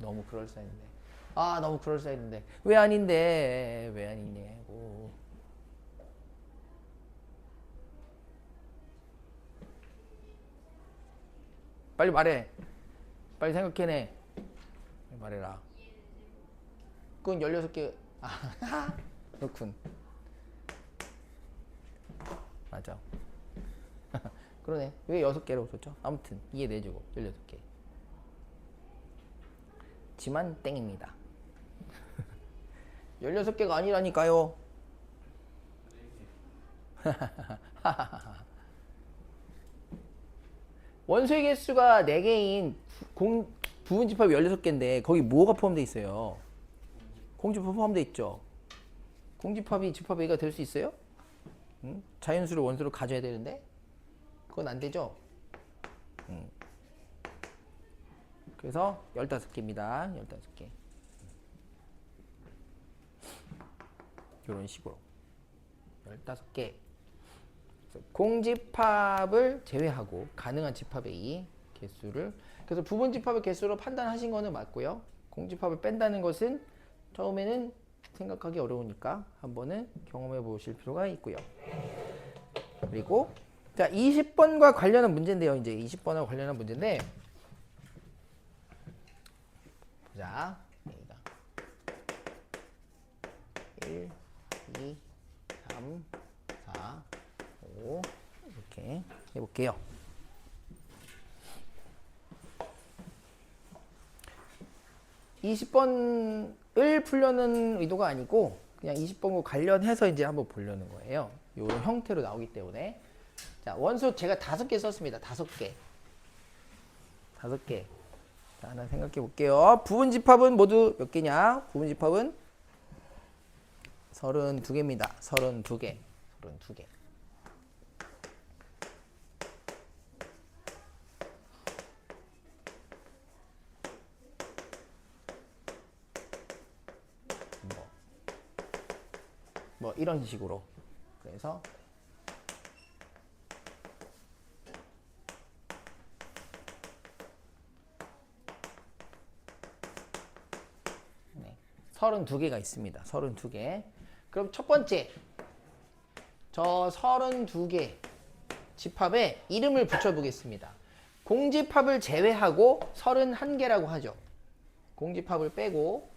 너무 그럴싸했는데. 아, 너무 그럴싸했는데. 왜 아닌데? 왜 아니냐고. 빨리 말해. 빨리 생각해내. 빨리 말해라. 그건 16개. 아, 그렇군. 맞아. 그러네. 왜 6개라고 썼죠? 아무튼 이해내주고 16개. 지만 땡입니다. 16개가 아니라니까요. 원소의 개수가 4개인 부분집합이 16개인데 거기 뭐가 포함되어 있어요? 공집합 포함되어 있죠. 공집합이 집합 A가 될 수 있어요? 응? 자연수를 원소로 가져야 되는데 그건 안 되죠. 그래서 15개입니다. 15개. 이런 식으로 15개. 공집합을 제외하고 가능한 집합 A 개수를, 그래서 부분 집합의 개수로 판단하신 거는 맞고요. 공집합을 뺀다는 것은 처음에는 생각하기 어려우니까 한번은 경험해 보실 필요가 있고요. 그리고 자, 20번과 관련한 문제인데요. 이제 20번과 관련한 문제인데, 보자. 여기다 1, 2, 3, 4, 5 이렇게 해볼게요. (20번을) 풀려는 의도가 아니고 그냥 20번과 관련해서 이제 한번 보려는 거예요. 이런 형태로 나오기 때문에. 자, 원소 제가 5개 썼습니다. 5개. 자, 하나 생각해 볼게요. 부분 집합은 모두 몇 개냐? 부분 집합은 32개입니다. 32개. 뭐 이런 식으로. 그래서 네, 32개가 있습니다. 32개. 그럼 첫 번째, 저 32개 집합에 이름을 붙여보겠습니다. 공집합을 제외하고 31개라고 하죠. 공집합을 빼고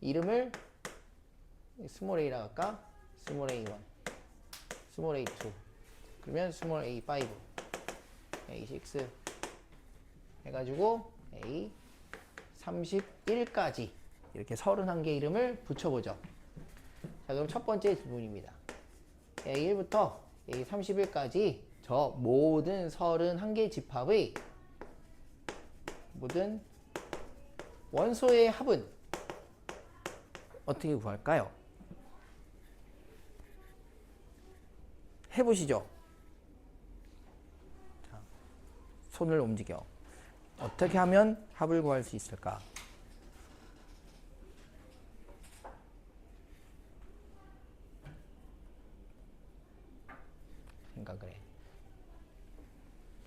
이름을 스몰 a라 할까? 스몰 a1, 스몰 a2, 그러면 스몰 a5, a6 해가지고 a31까지 이렇게 31개 이름을 붙여보죠. 자, 그럼 첫 번째 질문입니다. a1부터 a31까지 저 모든 31개 집합의 모든 원소의 합은 어떻게 구할까요? 해보시죠. 손을 움직여. 어떻게 하면 합을 구할 수 있을까?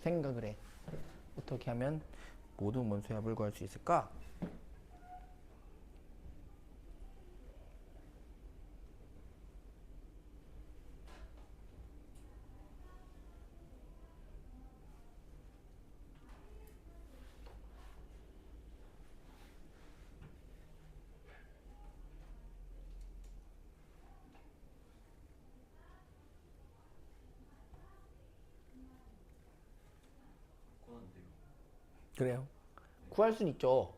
생각을 해. 어떻게 하면 모든 원소의 합을 구할 수 있을까? 뻔한데요. 그래요. 구할 수는 있죠.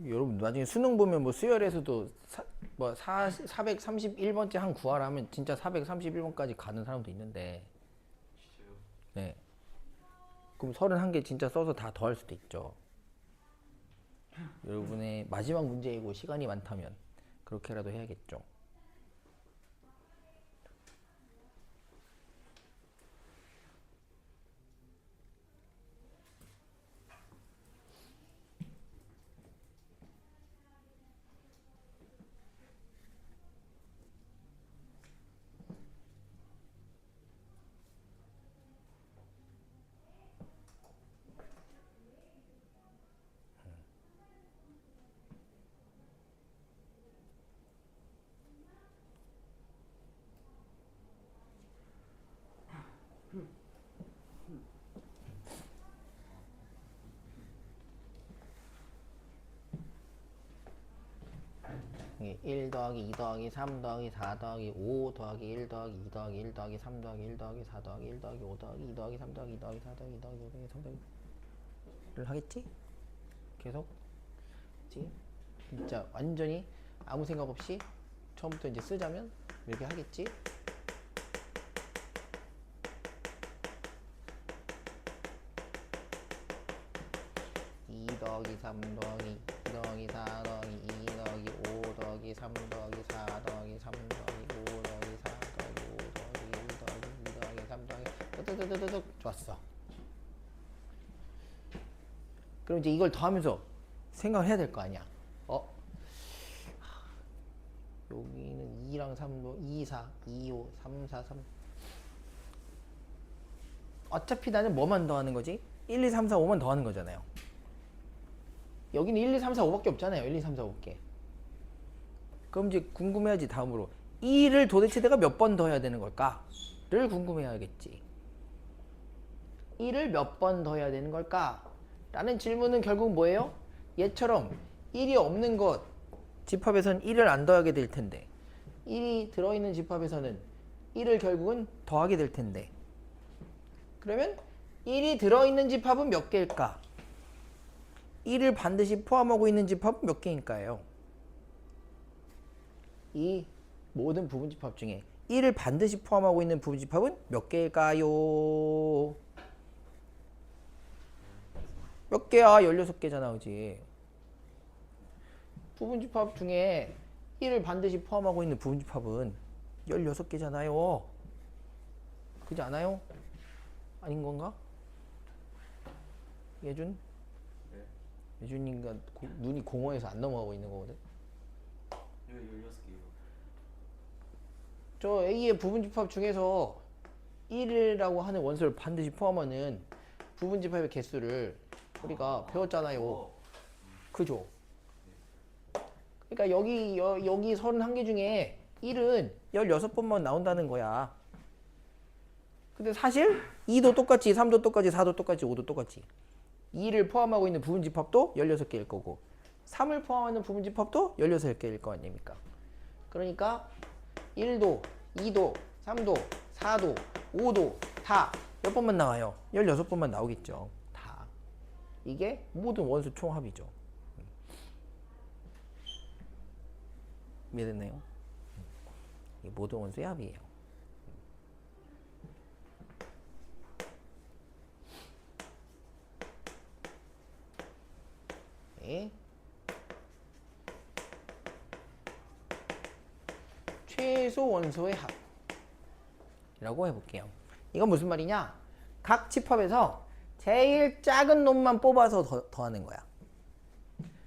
여러분 나중에 수능 보면 뭐 수열에서도 431번째 한 구하라 하면 진짜 431번까지 가는 사람도 있는데, 진짜요? 네. 그럼 31개 진짜 써서 다 더할 수도 있죠. 여러분의 마지막 문제이고 시간이 많다면 그렇게라도 해야겠죠. 이게 1 더하기 2 더하기 3 더하기 4 더하기 5 더하기 1 더하기 2 더하기 1 더하기 3 더하기 1 더하기 4 더하기 1 더하기 5 더하기 2 더하기 3 더하기 2 더하기 4 더하기 2 더하기 5 더하기 3 더하기를 하겠지? 계속? 그치? 진짜 완전히 아무 생각 없이 처음부터 이제 쓰자면 이렇게 하겠지? 이 더하기 3 더하기 2 더하기 4 더하기 2 더하기 5 더하기 3 더하기 4 더하기 3 더하기 5 더하기 4 더하기 5 더하기 1 더하기 2 더하기 3 더하기 뜨뜨뜨뜨뜨. 좋았어. 그럼 이제 이걸 더하면서 생각을 해야 될 거 아니야. 여기는 2랑 3도 2, 4, 2, 5, 3, 4, 3. 어차피 나는 뭐만 더하는 거지? 1, 2, 3, 4, 5만 더하는 거잖아요. 여기는 1, 2, 3, 4, 5밖에 없잖아요. 1, 2, 3, 4, 5개. 그럼 이제 궁금해야지 다음으로. 2를 도대체 내가 몇 번 더해야 되는 걸까? 를 궁금해야겠지. 2를 몇 번 더해야 되는 걸까? 라는 질문은 결국 뭐예요? 얘처럼 1이 없는 것 집합에선 1을 안 더하게 될 텐데 1이 들어있는 집합에서는 1을 결국은 더하게 될 텐데 그러면 1이 들어있는 집합은 몇 개일까? 1을 반드시 포함하고 있는 집합은 몇 개일까요? 이 모든 부분집합 중에 1을 반드시 포함하고 있는 부분집합은 몇 개일까요? 몇 개야? 16개잖아, 그지? 부분집합 중에 1을 반드시 포함하고 있는 부분집합은 16개잖아요. 그지 않아요? 아닌 건가? 예준? 네. 예준이가 눈이 공허해서 안 넘어가고 있는 거거든. 이거 16개요. 저 A의 부분집합 중에서 1이라고 하는 원소를 반드시 포함하는 부분집합의 개수를 우리가 배웠잖아요. 그죠? 그러니까 여기 31개 중에 1은 16번만 나온다는 거야. 근데 사실 2도 똑같이, 3도 똑같이, 4도 똑같이, 5도 똑같이. 2를 포함하고 있는 부분집합도 16개일 거고 3을 포함하는 부분집합도 16개일 거 아닙니까? 그러니까 1도, 2도, 3도, 4도, 5도 다 몇 번만 나와요? 16번만 나오겠죠. 다. 이게 모든 원소 총합이죠. 이해됐나요? 이게 모든 원소의 합이에요. 네. 최소 원소의 합이라고 해볼게요. 이건 무슨 말이냐? 각 집합에서 제일 작은 놈만 뽑아서 더하는 거야.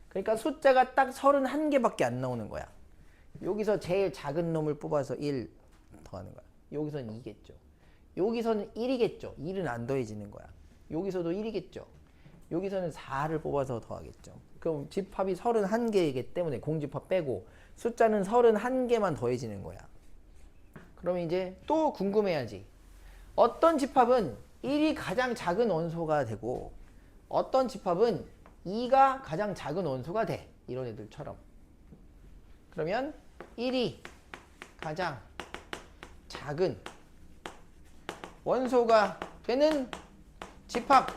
그러니까 숫자가 딱 31개밖에 안 나오는 거야. 여기서 제일 작은 놈을 뽑아서 1 더하는 거야. 여기서는 2겠죠. 여기서는 1이겠죠. 1은 안 더해지는 거야. 여기서도 1이겠죠. 여기서는 4를 뽑아서 더하겠죠. 그럼 집합이 31개이기 때문에 공집합 빼고 숫자는 31개만 더해지는 거야. 그러면 이제 또 궁금해야지. 어떤 집합은 1이 가장 작은 원소가 되고 어떤 집합은 2가 가장 작은 원소가 돼. 이런 애들처럼. 그러면 1이 가장 작은 원소가 되는 집합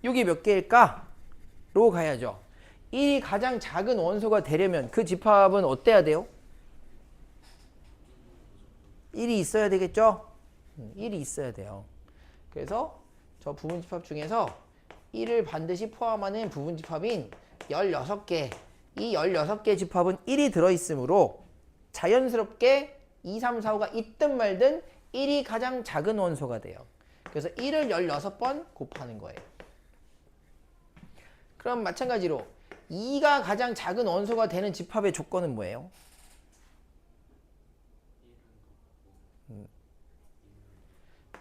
여기 몇 개일까? 로 가야죠. 1이 가장 작은 원소가 되려면 그 집합은 어때야 돼요? 1이 있어야 되겠죠? 1이 있어야 돼요. 그래서 저 부분집합 중에서 1을 반드시 포함하는 부분집합인 16개 이 16개 집합은 1이 들어있으므로 자연스럽게 2, 3, 4, 5가 있든 말든 1이 가장 작은 원소가 돼요. 그래서 1을 16번 곱하는 거예요. 그럼 마찬가지로 2가 가장 작은 원소가 되는 집합의 조건은 뭐예요?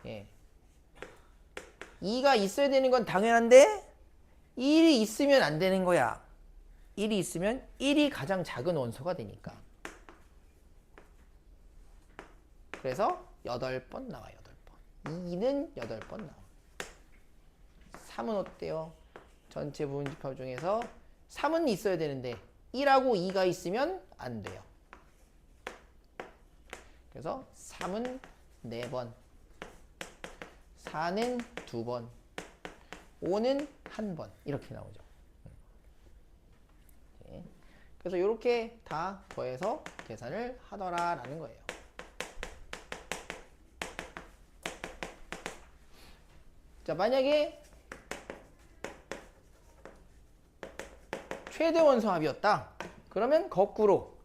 예. 2가 있어야 되는 건 당연한데 1이 있으면 안 되는 거야. 1이 있으면 1이 가장 작은 원소가 되니까. 그래서 8번 나와. 8번. 2는 8번 나와. 3은 어때요? 전체 부분집합 중에서 3은 있어야 되는데 1하고 2가 있으면 안 돼요. 그래서 3은 4번, 4는 2번, 5는 1번 이렇게 나오죠. 그래서 이렇게 다 더해서 계산을 하더라라는 거예요. 자, 만약에 최대 원소 합이었다. 그러면 거꾸로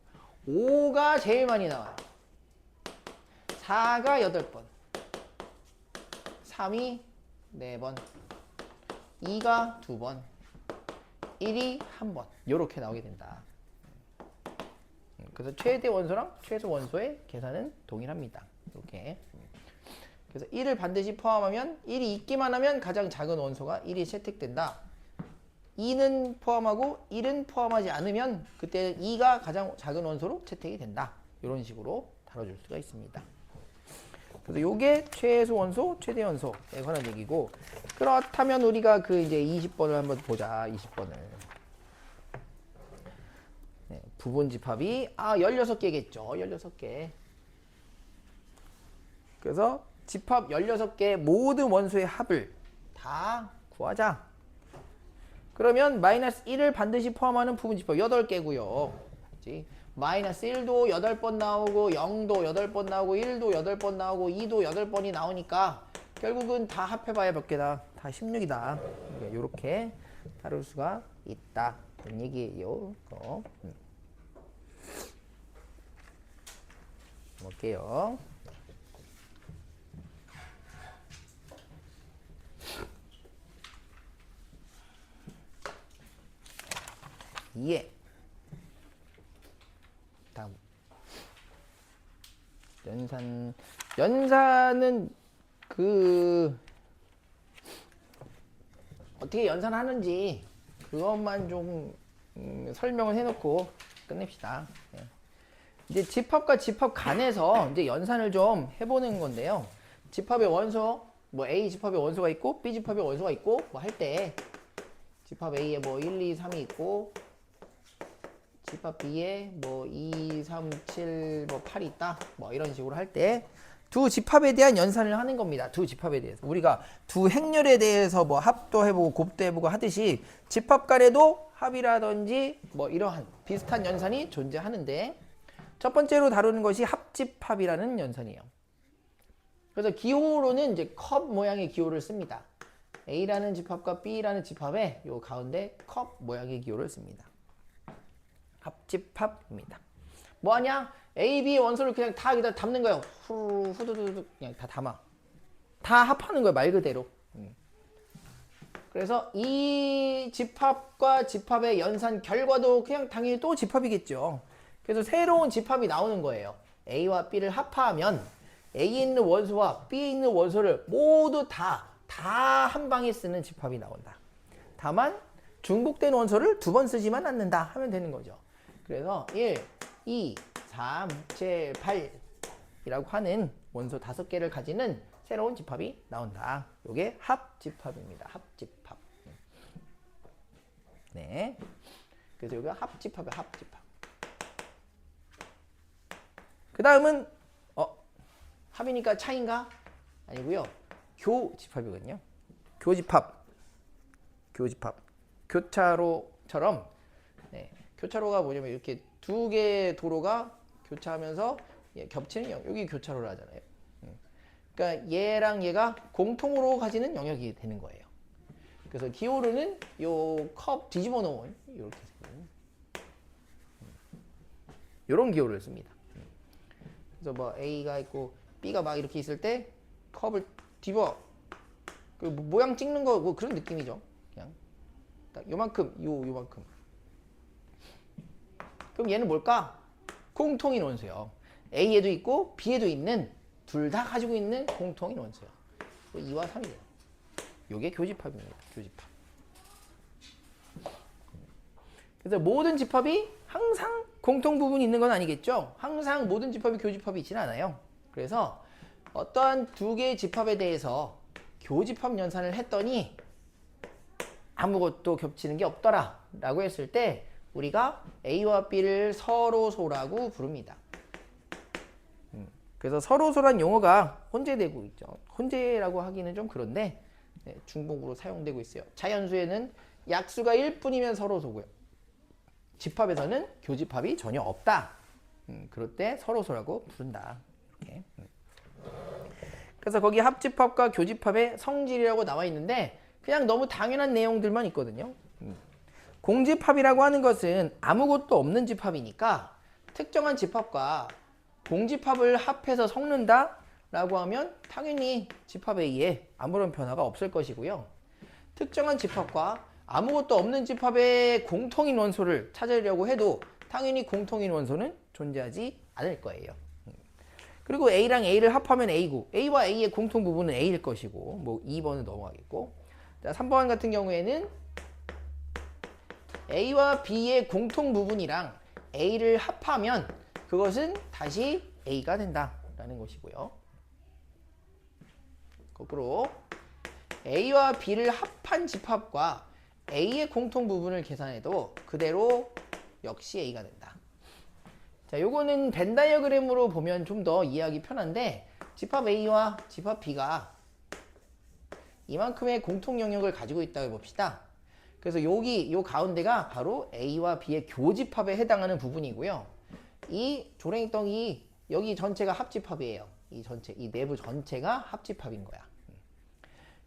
5가 제일 많이 나와요. 4가 8번, 3이 4번, 2가 2번, 1이 1번 이렇게 나오게 된다. 그래서 최대 원소랑 최소 원소의 계산은 동일합니다. 이렇게. 그래서 1을 반드시 포함하면 1이 있기만 하면 가장 작은 원소가 1이 채택된다. 2는 포함하고 1은 포함하지 않으면 그때 2가 가장 작은 원소로 채택이 된다. 이런 식으로 다뤄줄 수가 있습니다. 그래서 요게 최소 원소, 최대 원소에 관한 얘기고, 그렇다면 우리가 그 이제 20번을 한번 보자. 20번을. 네, 부분 집합이 16개겠죠. 16개. 그래서 집합 16개 모든 원소의 합을 다 구하자. 그러면 마이너스 1을 반드시 포함하는 부분 집합 8개고요. 그치? 마이너스 1도 8번 나오고 0도 8번 나오고 1도 8번 나오고 2도 8번이 나오니까 결국은 다 합해봐야 몇 개다? 다 16이다. 그러니까 이렇게 다룰 수가 있다. 그런 얘기예요. 볼게요. 예. 다음. 연산은 그 어떻게 연산하는지 그것만 좀 설명을 해놓고 끝냅시다. 예. 이제 집합과 집합 간에서 이제 연산을 좀 해보는 건데요. 집합의 원소, 뭐 A 집합의 원소가 있고 B 집합의 원소가 있고 뭐 할 때 집합 A에 뭐 1, 2, 3이 있고 집합 B에 뭐 2, 3, 7, 뭐 8이 있다. 뭐 이런 식으로 할 때 두 집합에 대한 연산을 하는 겁니다. 두 집합에 대해서. 우리가 두 행렬에 대해서 뭐 합도 해보고 곱도 해보고 하듯이 집합 간에도 합이라든지 뭐 이러한 비슷한 연산이 존재하는데 첫 번째로 다루는 것이 합집합이라는 연산이에요. 그래서 기호로는 이제 컵 모양의 기호를 씁니다. A라는 집합과 B라는 집합에 요 가운데 컵 모양의 기호를 씁니다. 합집합입니다. 뭐하냐? A, B 원소를 그냥 다 여기다 담는 거예요. 후두두두 그냥 다 담아. 다 합하는 거예요, 말 그대로. 그래서 이 집합과 집합의 연산 결과도 그냥 당연히 또 집합이겠죠. 그래서 새로운 집합이 나오는 거예요. A와 B를 합하면 A에 있는 원소와 B에 있는 원소를 모두 다 한 방에 쓰는 집합이 나온다. 다만 중복된 원소를 두 번 쓰지만 않는다 하면 되는 거죠. 그래서 1, 2, 3, 7, 8이라고 하는 원소 5개를 가지는 새로운 집합이 나온다. 이게 합집합입니다. 합집합. 네. 그래서 여기가 합집합이에요. 합집합. 그 다음은 합이니까 차인가? 아니고요. 교집합이거든요. 교집합. 교차로처럼 교차로가 뭐냐면 이렇게 두 개의 도로가 교차하면서 겹치는 여기 교차로를 하잖아요. 그러니까 얘랑 얘가 공통으로 가지는 영역이 되는 거예요. 그래서 기호로는 요 컵 뒤집어 놓은 이렇게 생긴 이런 기호를 씁니다. 그래서 뭐 A가 있고 B가 막 이렇게 있을 때 컵을 뒤집어 그 모양 찍는 거 뭐 그런 느낌이죠. 그냥 딱 요만큼 요만큼. 그럼 얘는 뭘까? 공통인 원소요. A에도 있고 B에도 있는 둘 다 가지고 있는 공통인 원소요. 2와 3이에요. 요게 교집합입니다. 교집합. 그래서 모든 집합이 항상 공통 부분이 있는 건 아니겠죠? 항상 모든 집합이 교집합이 있지는 않아요. 그래서 어떠한 두 개의 집합에 대해서 교집합 연산을 했더니 아무것도 겹치는 게 없더라 라고 했을 때 우리가 A와 B를 서로소라고 부릅니다. 그래서 서로소란 용어가 혼재되고 있죠. 혼재라고 하기는 좀 그런데 중복으로 사용되고 있어요. 자연수에는 약수가 1뿐이면 서로소고요. 집합에서는 교집합이 전혀 없다. 그럴 때 서로소라고 부른다. 이렇게. 그래서 거기 합집합과 교집합의 성질이라고 나와 있는데 그냥 너무 당연한 내용들만 있거든요. 공집합이라고 하는 것은 아무것도 없는 집합이니까 특정한 집합과 공집합을 합해서 섞는다 라고 하면 당연히 집합 A에 아무런 변화가 없을 것이고요. 특정한 집합과 아무것도 없는 집합의 공통인 원소를 찾으려고 해도 당연히 공통인 원소는 존재하지 않을 거예요. 그리고 A랑 A를 합하면 A고 A와 A의 공통 부분은 A일 것이고 뭐 2번은 넘어가겠고 자, 3번 같은 경우에는 A와 B의 공통 부분이랑 A를 합하면 그것은 다시 A가 된다라는 것이고요. 거꾸로 A와 B를 합한 집합과 A의 공통 부분을 계산해도 그대로 역시 A가 된다. 자, 요거는 벤 다이어그램으로 보면 좀 더 이해하기 편한데 집합 A와 집합 B가 이만큼의 공통 영역을 가지고 있다고 해봅시다. 그래서 여기 요 가운데가 바로 A와 B의 교집합에 해당하는 부분이고요. 이 조랭이떡이 여기 전체가 합집합이에요. 이 내부 전체가 합집합인 거야.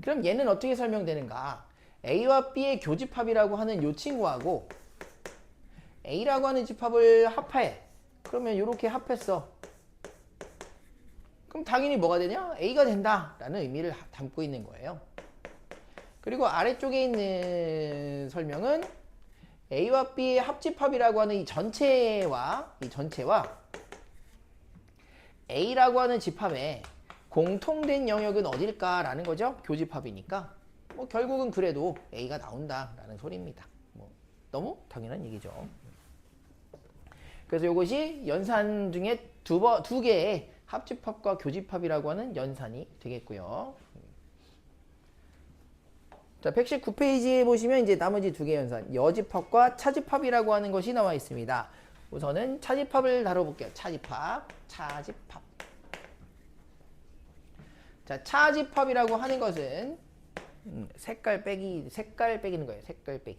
그럼 얘는 어떻게 설명되는가? A와 B의 교집합이라고 하는 요 친구하고 A라고 하는 집합을 합해. 그러면 이렇게 합했어. 그럼 당연히 뭐가 되냐? A가 된다라는 의미를 담고 있는 거예요. 그리고 아래쪽에 있는 설명은 A와 B의 합집합이라고 하는 이 전체와 A라고 하는 집합의 공통된 영역은 어딜까라는 거죠. 교집합이니까 뭐 결국은 그래도 A가 나온다라는 소리입니다. 뭐 너무 당연한 얘기죠. 그래서 이것이 연산 중에 두 개의 합집합과 교집합이라고 하는 연산이 되겠고요. 자, 119페이지에 보시면 이제 나머지 두 개 연산, 여집합과 차집합이라고 하는 것이 나와 있습니다. 우선은 차집합을 다뤄볼게요. 차집합. 자, 차집합이라고 하는 것은 색깔 빼기는 거예요. 색깔 빼기.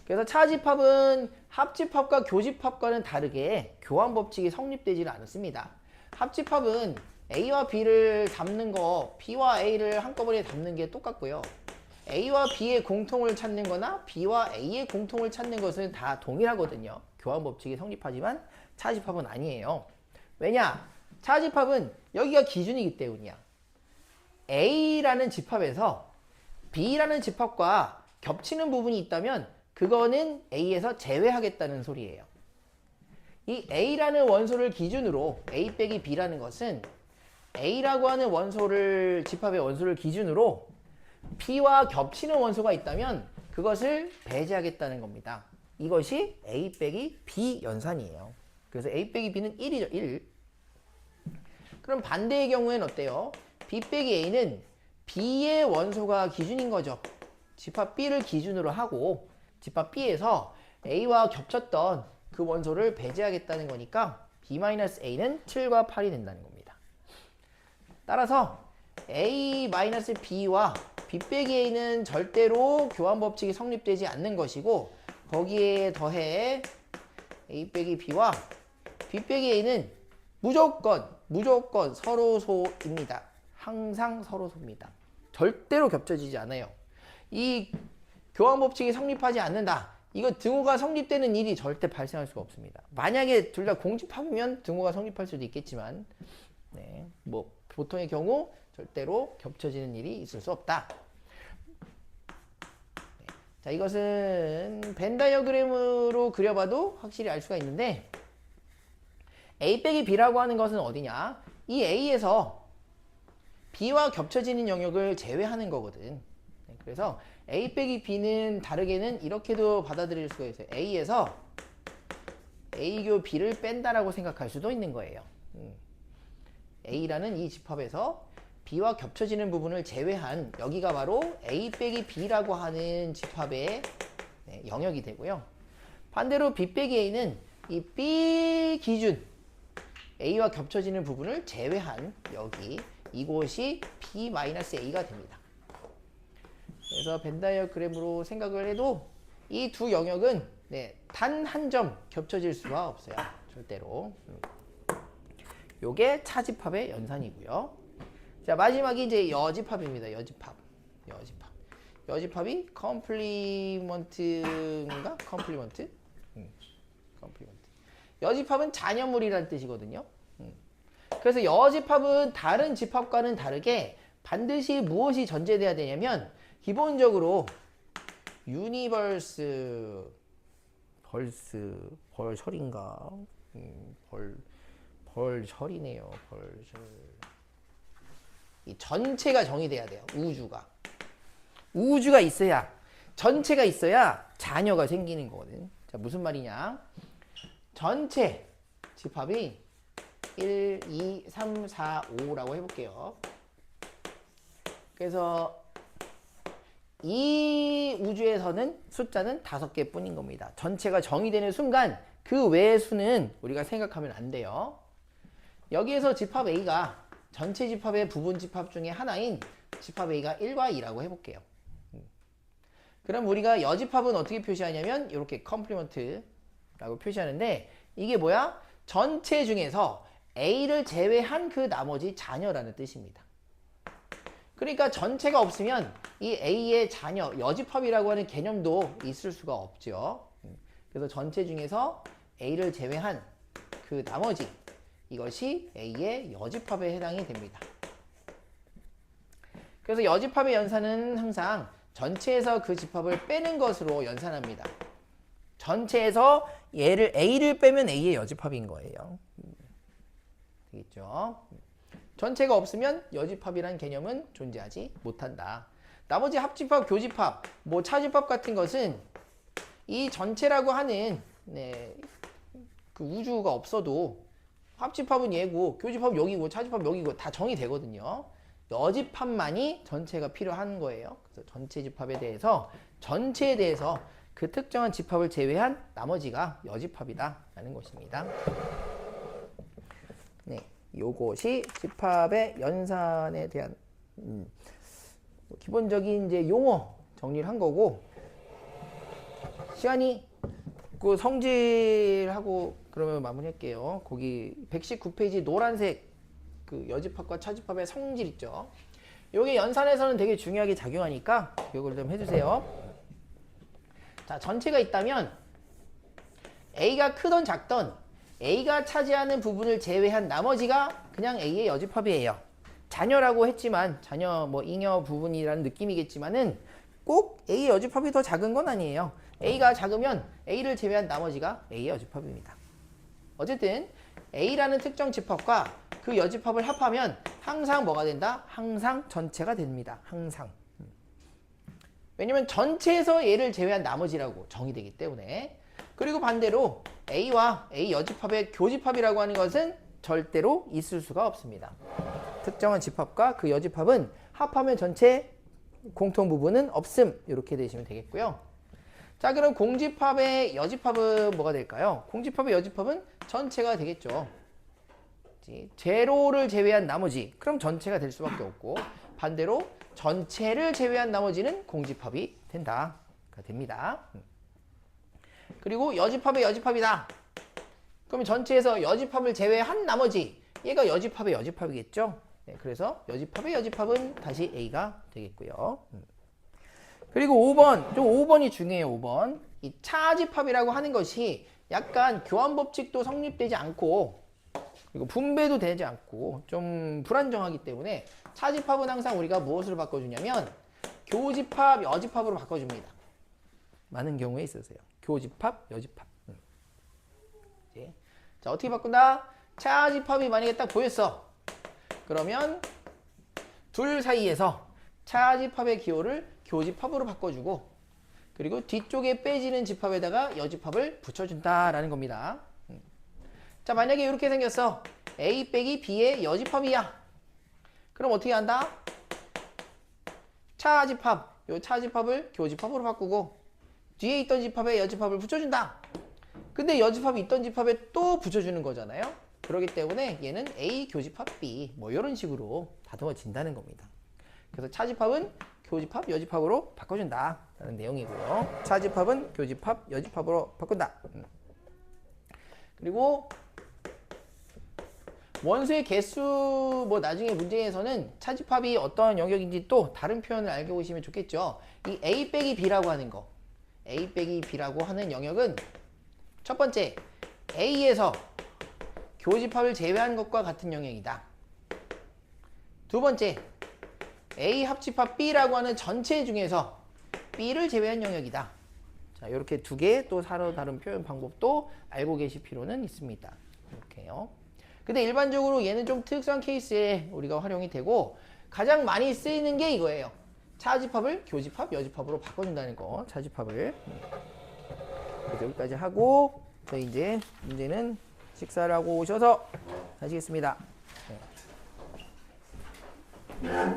그래서 차집합은 합집합과 교집합과는 다르게 교환 법칙이 성립되지는 않습니다. 합집합은 A와 B를 담는 거, B와 A를 한꺼번에 담는 게 똑같고요. A와 B의 공통을 찾는 거나 B와 A의 공통을 찾는 것은 다 동일하거든요. 교환 법칙이 성립하지만 차집합은 아니에요. 왜냐? 차집합은 여기가 기준이기 때문이야. A라는 집합에서 B라는 집합과 겹치는 부분이 있다면 그거는 A에서 제외하겠다는 소리예요. 이 A라는 원소를 기준으로 A 빼기 B라는 것은 A라고 하는 원소를 집합의 원소를 기준으로 B와 겹치는 원소가 있다면 그것을 배제하겠다는 겁니다. 이것이 A 빼기 B 연산이에요. 그래서 A 빼기 B는 1이죠. 1. 그럼 반대의 경우에는 어때요? B 빼기 A는 B의 원소가 기준인 거죠. 집합 B를 기준으로 하고 집합 B에서 A와 겹쳤던 그 원소를 배제하겠다는 거니까 B-A는 7과 8이 된다는 겁니다. 따라서 A-B와 B 빼기 A는 절대로 교환 법칙이 성립되지 않는 것이고 거기에 더해 A 빼기 B와 B 빼기 A는 무조건 서로소입니다. 항상 서로소입니다. 절대로 겹쳐지지 않아요. 이 교환 법칙이 성립하지 않는다. 이거 등호가 성립되는 일이 절대 발생할 수가 없습니다. 만약에 둘 다 공집합이면 등호가 성립할 수도 있겠지만 네, 뭐 보통의 경우 절대로 겹쳐지는 일이 있을 수 없다. 네. 자, 이것은 벤 다이어그램으로 그려봐도 확실히 알 수가 있는데 A 빼기 B라고 하는 것은 어디냐? 이 A에서 B와 겹쳐지는 영역을 제외하는 거거든. 네, 그래서 A 빼기 B는 다르게는 이렇게도 받아들일 수가 있어요. A에서 A교 B를 뺀다라고 생각할 수도 있는 거예요. A라는 이 집합에서 B와 겹쳐지는 부분을 제외한 여기가 바로 A 빼기 B라고 하는 집합의 네, 영역이 되고요. 반대로 B 빼기 A는 이 B 기준 A와 겹쳐지는 부분을 제외한 여기 이곳이 B-A가 됩니다. 그래서 벤 다이어그램으로 생각을 해도 이 두 영역은 네, 단 한 점 겹쳐질 수가 없어요. 절대로. 요게 차집합의 연산이고요. 자, 마지막이 이제 여집합입니다. 여집합이 컴플리먼트인가? 컴플리먼트. 여집합은 잔여물이라는 뜻이거든요. 그래서 여집합은 다른 집합과는 다르게 반드시 무엇이 전제돼야 되냐면 기본적으로 벌설인가? 벌설이네요. 벌설. 이 전체가 정의돼야 돼요. 우주가 있어야 전체가 있어야 자녀가 생기는 거거든. 자, 무슨 말이냐? 전체 집합이 1, 2, 3, 4, 5라고 해볼게요. 그래서 이 우주에서는 숫자는 5개 뿐인 겁니다. 전체가 정의되는 순간 그 외의 수는 우리가 생각하면 안 돼요. 여기에서 집합 A가 전체 집합의 부분 집합 중에 하나인 집합 A가 1과 2라고 해볼게요. 그럼 우리가 여집합은 어떻게 표시하냐면 이렇게 컴플리먼트라고 표시하는데 이게 뭐야? 전체 중에서 A를 제외한 그 나머지 자녀라는 뜻입니다. 그러니까 전체가 없으면 이 A의 자녀, 여집합이라고 하는 개념도 있을 수가 없죠. 그래서 전체 중에서 A를 제외한 그 나머지 이것이 A의 여집합에 해당이 됩니다. 그래서 여집합의 연산은 항상 전체에서 그 집합을 빼는 것으로 연산합니다. 전체에서 A를 빼면 A의 여집합인 거예요. 되겠죠? 전체가 없으면 여집합이란 개념은 존재하지 못한다. 나머지 합집합, 교집합, 뭐 차집합 같은 것은 이 전체라고 하는 네, 그 우주가 없어도 합집합은 얘고 교집합은 여기고 차집합은 여기고 다 정의되거든요. 여집합만이 전체가 필요한 거예요. 그래서 전체 집합에 대해서 전체에 대해서 그 특정한 집합을 제외한 나머지가 여집합이다 라는 것입니다. 네, 요것이 집합의 연산에 대한 기본적인 이제 용어 정리를 한 거고 시간이 그 성질하고 그러면 마무리할게요. 거기 119페이지 노란색 그 여집합과 차집합의 성질 있죠. 요게 연산에서는 되게 중요하게 작용하니까 이걸 좀 해주세요. 자, 전체가 있다면 A가 크던 작던 A가 차지하는 부분을 제외한 나머지가 그냥 A의 여집합이에요. 자녀라고 했지만 자녀 뭐 잉여 부분이라는 느낌이겠지만은 꼭 A 여집합이 더 작은 건 아니에요. A가 작으면 A를 제외한 나머지가 A 여집합입니다. 어쨌든 A라는 특정 집합과 그 여집합을 합하면 항상 뭐가 된다? 항상 전체가 됩니다. 항상. 왜냐면 전체에서 얘를 제외한 나머지라고 정의되기 때문에. 그리고 반대로 A와 A 여집합의 교집합이라고 하는 것은 절대로 있을 수가 없습니다. 특정한 집합과 그 여집합은 합하면 전체 공통 부분은 없음. 이렇게 되시면 되겠고요. 자, 그럼 공집합의 여집합은 뭐가 될까요? 공집합의 여집합은 전체가 되겠죠. 제로를 제외한 나머지, 그럼 전체가 될 수밖에 없고, 반대로 전체를 제외한 나머지는 공집합이 됩니다. 그리고 여집합의 여집합이다. 그러면 전체에서 여집합을 제외한 나머지, 얘가 여집합의 여집합이겠죠. 네, 그래서 여집합의 여집합은 다시 A가 되겠고요. 그리고 5번, 좀 5번이 중요해요. 5번. 이 차집합이라고 하는 것이 약간 교환 법칙도 성립되지 않고, 그리고 분배도 되지 않고 좀 불안정하기 때문에 차집합은 항상 우리가 무엇으로 바꿔주냐면 교집합, 여집합으로 바꿔줍니다. 많은 경우에 있어서요. 교집합, 여집합. 자, 어떻게 바꾼다? 차집합이 만약에 딱 보였어. 그러면 둘 사이에서 차집합의 기호를 교집합으로 바꿔주고, 그리고 뒤쪽에 빼지는 집합에다가 여집합을 붙여준다라는 겁니다. 자, 만약에 이렇게 생겼어. A 빼기 B의 여집합이야. 그럼 어떻게 한다? 차집합, 요 차집합을 교집합으로 바꾸고 뒤에 있던 집합에 여집합을 붙여준다. 근데 여집합이 있던 집합에 또 붙여주는 거잖아요. 그렇기 때문에 얘는 A 교집합 B 뭐 이런 식으로 다듬어진다는 겁니다. 그래서 차집합은 교집합, 여집합으로 바꿔준다라는 내용이고요. 차집합은 교집합, 여집합으로 바꾼다. 그리고 원수의 개수 뭐 나중에 문제에서는 차집합이 어떤 영역인지 또 다른 표현을 알고 오시면 좋겠죠. 이 A 빼기 B라고 하는 거, A 빼기 B라고 하는 영역은 첫 번째 A에서 교집합을 제외한 것과 같은 영역이다. 두 번째 A 합집합 B라고 하는 전체 중에서 B를 제외한 영역이다. 자, 이렇게 두 개 또 서로 다른 표현 방법도 알고 계실 필요는 있습니다. 이렇게요. 근데 일반적으로 얘는 좀 특수한 케이스에 우리가 활용이 되고 가장 많이 쓰이는 게 이거예요. 차집합을 교집합, 여집합으로 바꿔준다는 거. 차집합을. 그래서 여기까지 하고 저희 이제 문제는 식사를 하고 오셔서 하시겠습니다. 네.